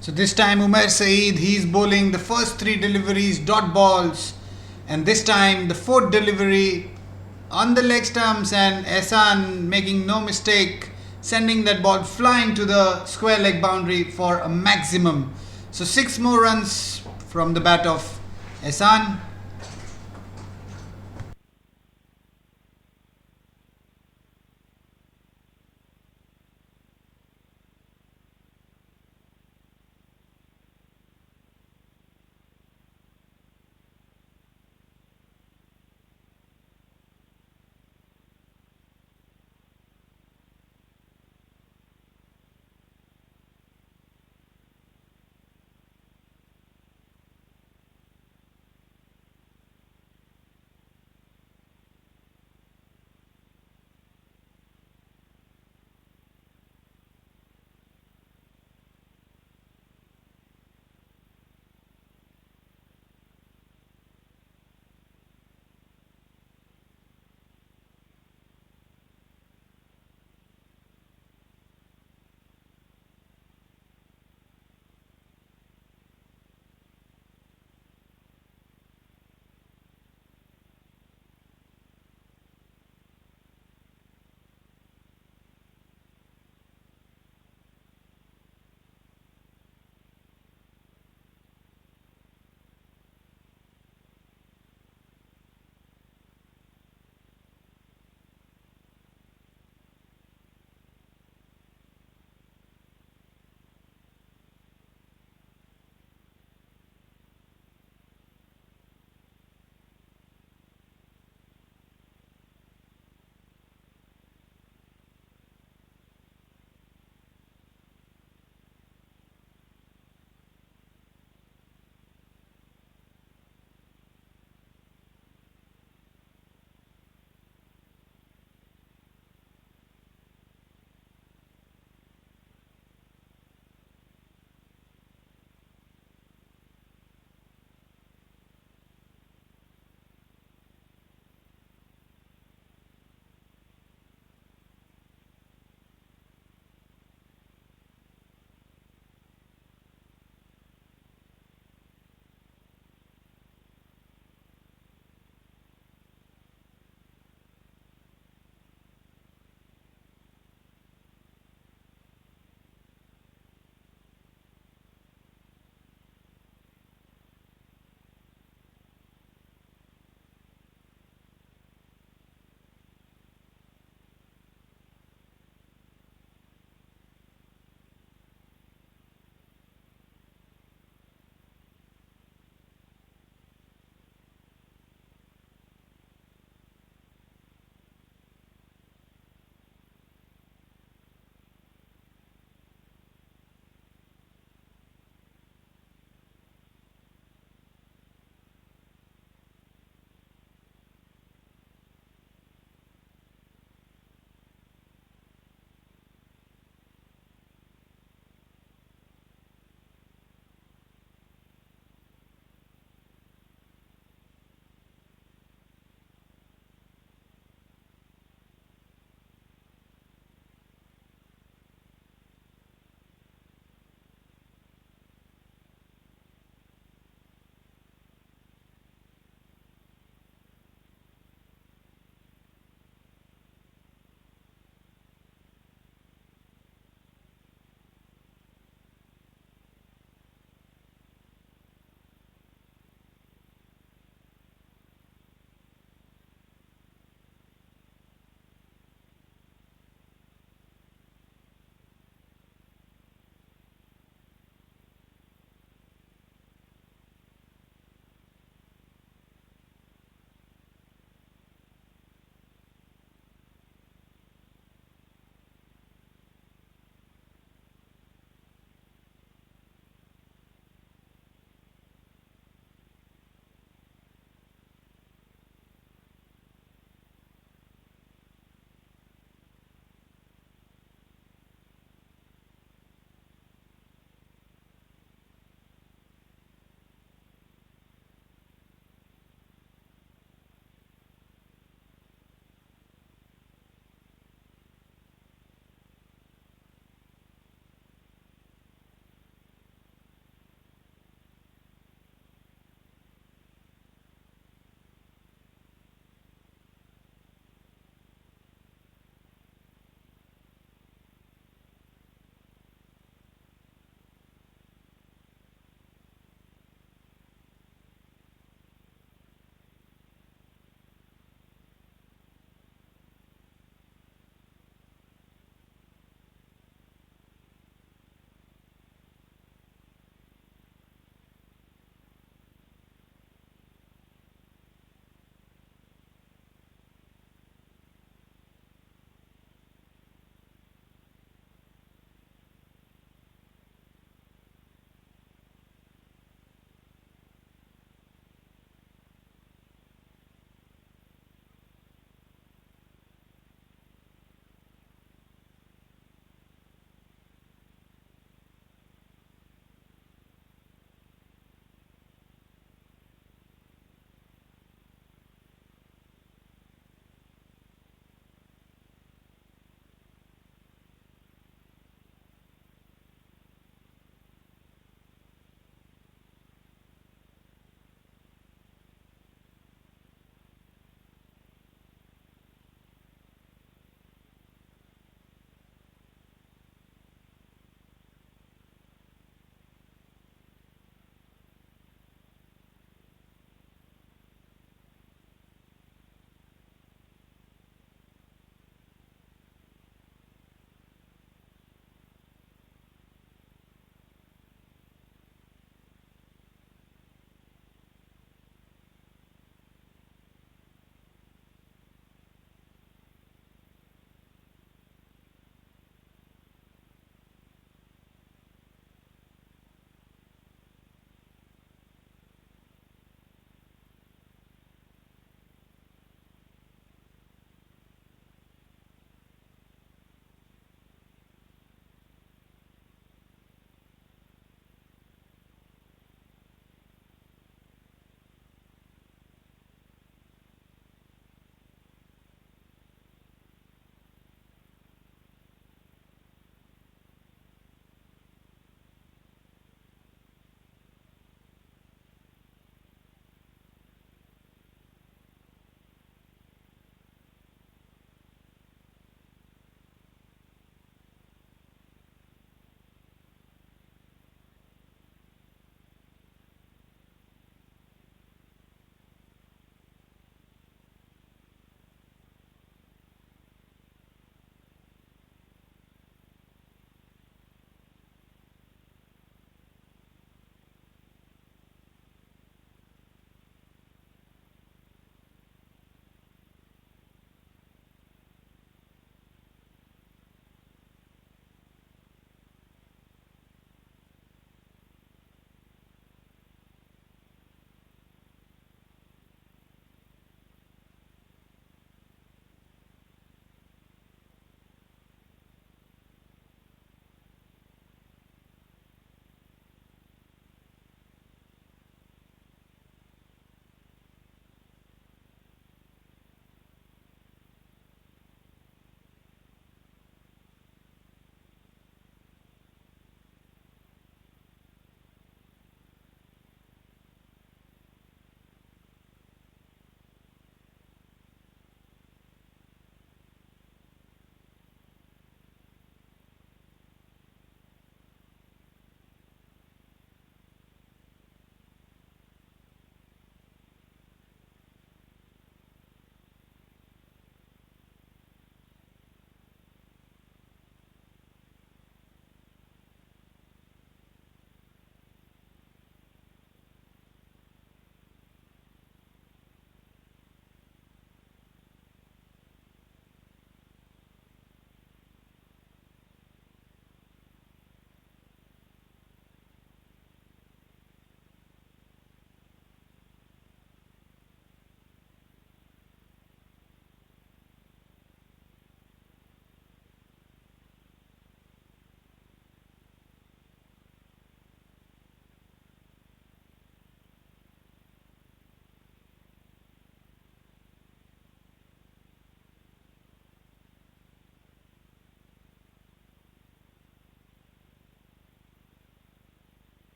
So this time Umair Saeed, he's bowling the first 3 deliveries dot balls, and this time the 4th delivery on the leg stumps, and Ehsan making no mistake, sending that ball flying to the square leg boundary for a maximum. So 6 more runs from the bat of Ehsan.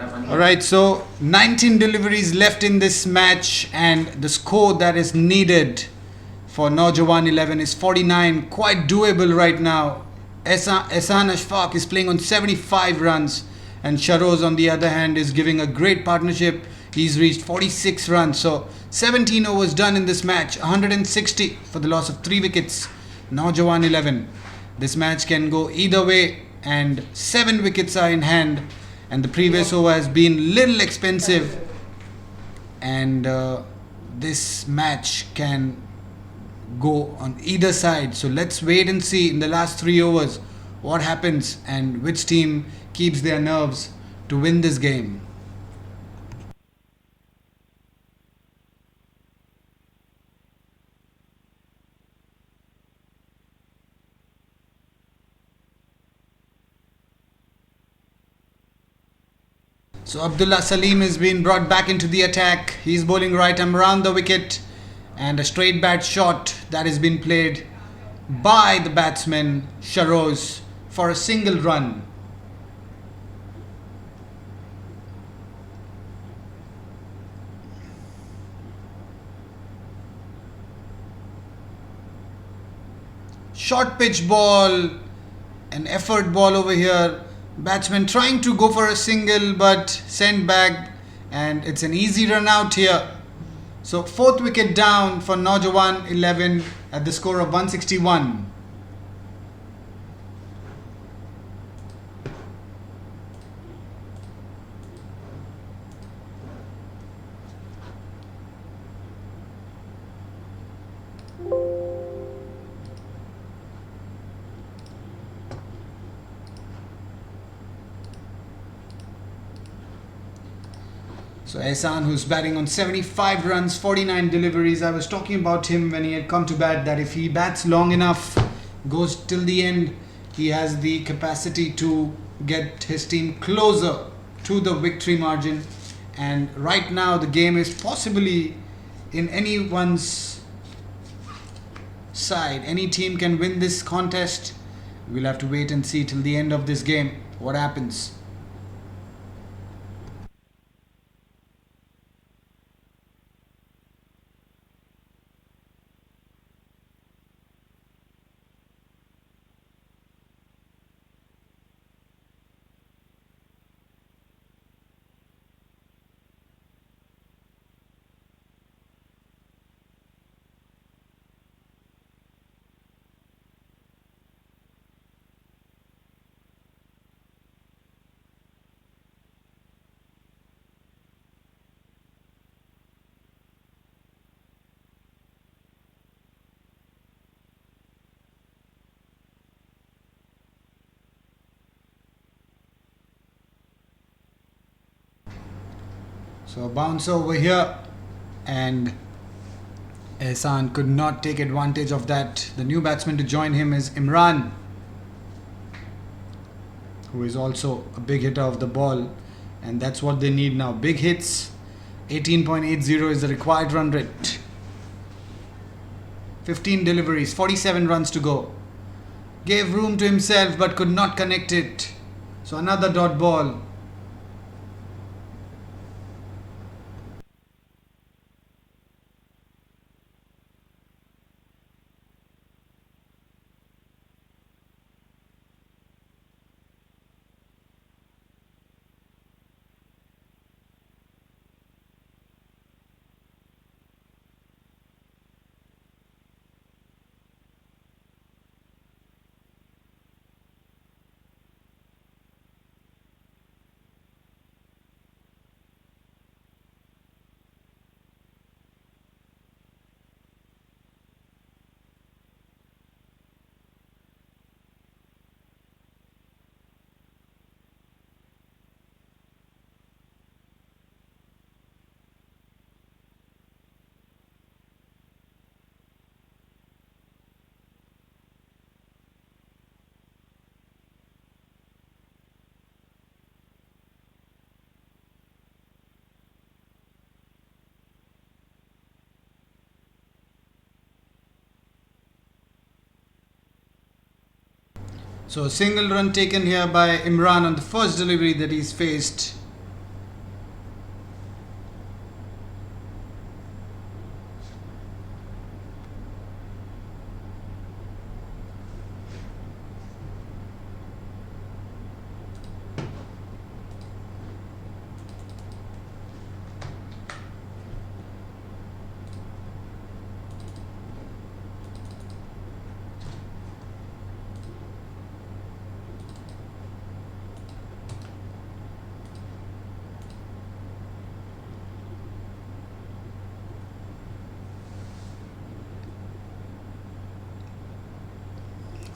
Alright, so 19 deliveries left in this match, and the score that is needed for Naujawan 11 is 49. Quite doable right now. Ehsan Ashfaq is playing on 75 runs, and Sharoz on the other hand is giving a great partnership. He's reached 46 runs. So 17 overs done in this match, 160 for the loss of 3 wickets. Naujawan 11. This match can go either way, and 7 wickets are in hand, and the previous over has been little expensive, and this match can go on either side. So let's wait and see in the last 3 overs what happens and which team keeps their nerves to win this game. So Abdullah Salim has been brought back into the attack. He's bowling right arm around the wicket, and a straight bat shot that has been played by the batsman Sharoz for a single run. Short pitch ball, an effort ball over here. Batsman trying to go for a single but sent back, and it's an easy run out here. So 4th wicket down for Naujawan 11 at the score of 161. So Ehsan, who's batting on 75 runs, 49 deliveries. I was talking about him when he had come to bat, that if he bats long enough, goes till the end, he has the capacity to get his team closer to the victory margin. And right now the game is possibly in anyone's side. Any team can win this contest. We'll have to wait and see till the end of this game what happens. So a bounce over here, and Ehsan could not take advantage of that. The new batsman to join him is Imran, who is also a big hitter of the ball, and that's what they need now. Big hits. 18.80 is the required run rate. 15 deliveries, 47 runs to go. Gave room to himself but could not connect it. So another dot ball. So a single run taken here by Imran on the first delivery that he's faced.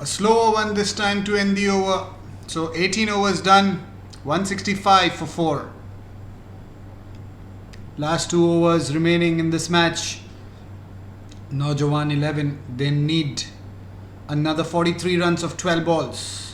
A slower one this time to end the over. So 18 overs done, 165 for 4. Last 2 overs remaining in this match. Naujawan 11, they need another 43 runs of 12 balls.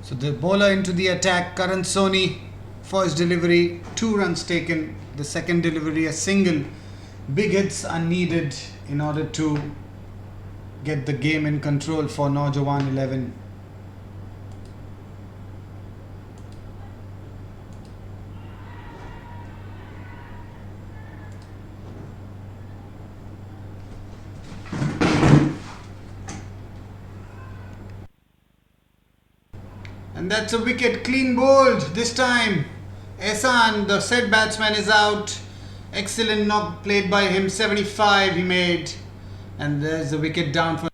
So the bowler into the attack, Karan Soni. First delivery, 2 runs taken. The second delivery, a single. Big hits are needed in order to get the game in control for Naujawan 11. And that's a wicket, clean bowled this time. Ehsan, the said batsman, is out. Excellent knock played by him, 75 he made. And there's the wicket down for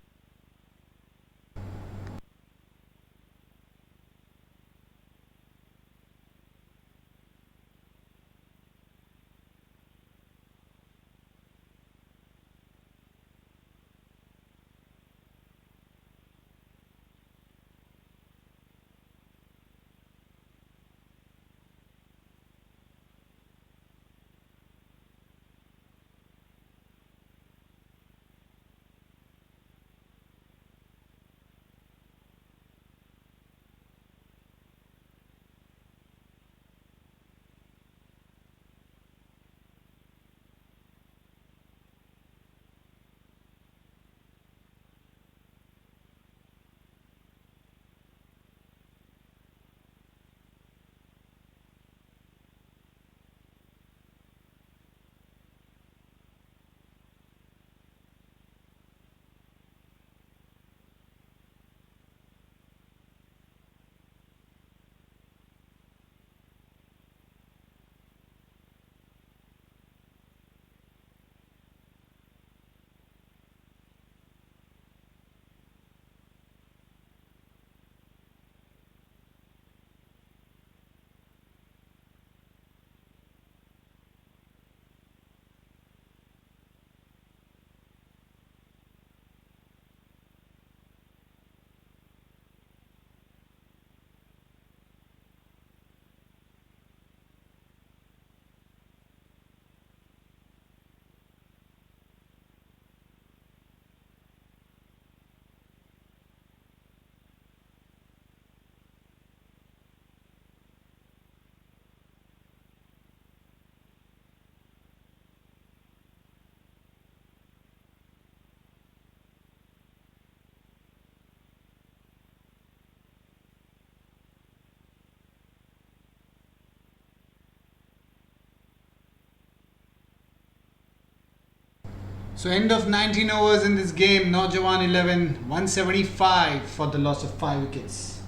So end of 19 overs in this game, Naujawan 11, 175 for the loss of 5 wickets.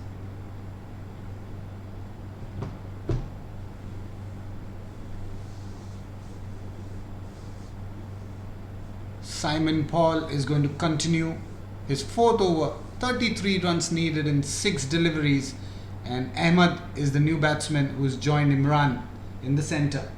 Simon Paul is going to continue his 4th over, 33 runs needed in 6 deliveries, and Ahmed is the new batsman who's joined Imran in the centre.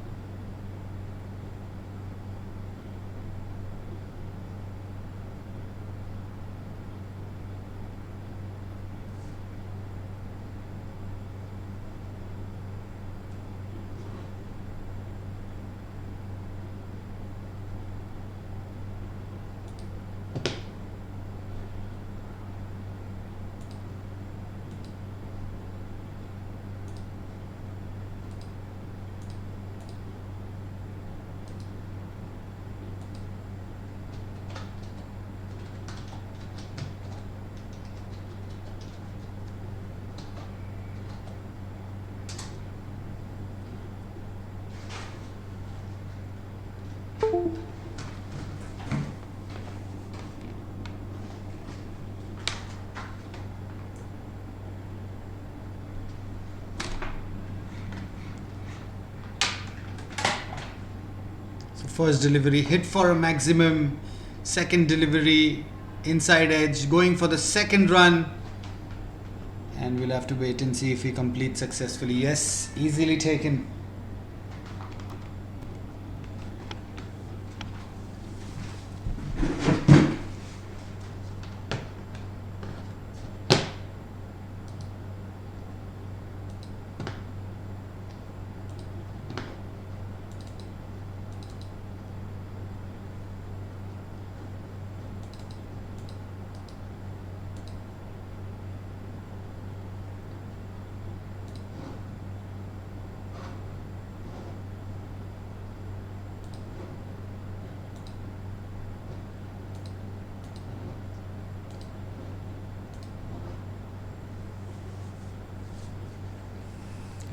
First delivery hit for a maximum. Second delivery inside edge, going for the second run. And we'll have to wait and see if he completes successfully. Yes, easily taken.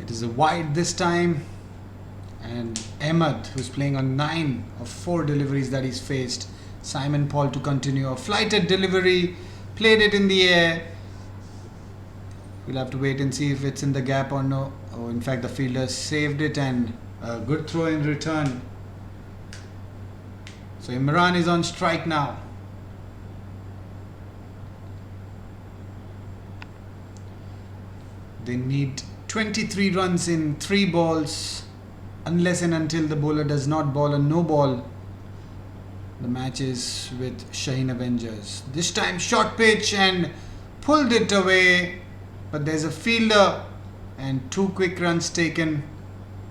It is a wide this time, and Ahmed, who's playing on 9 of 4 deliveries that he's faced. Simon Paul to continue a flighted delivery, played it in the air. We'll have to wait and see if it's in the gap or no. Oh, in fact, the fielder saved it, and a good throw in return. So Imran is on strike now. They need 23 runs in 3 balls, unless and until the bowler does not bowl a no ball. The match is with Shaheen Avengers. This time short pitch and pulled it away, but there's a fielder and 2 quick runs taken.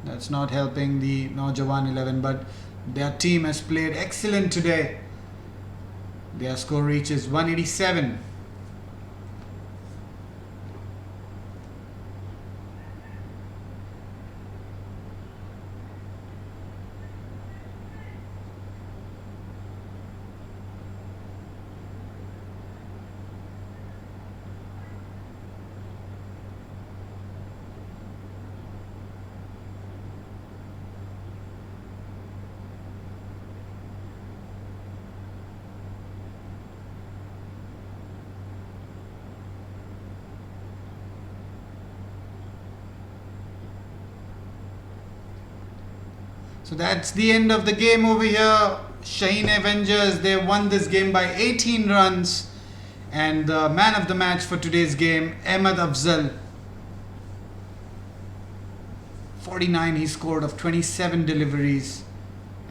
That's not helping the Naujawan 11, but their team has played excellent today. Their score reaches 187. So that's the end of the game over here. Shaheen Avengers, they won this game by 18 runs. And the man of the match for today's game, Ahmed Afzal. 49 he scored of 27 deliveries.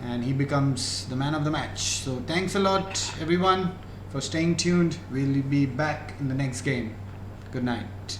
And he becomes the man of the match. So thanks a lot everyone for staying tuned. We'll be back in the next game. Good night.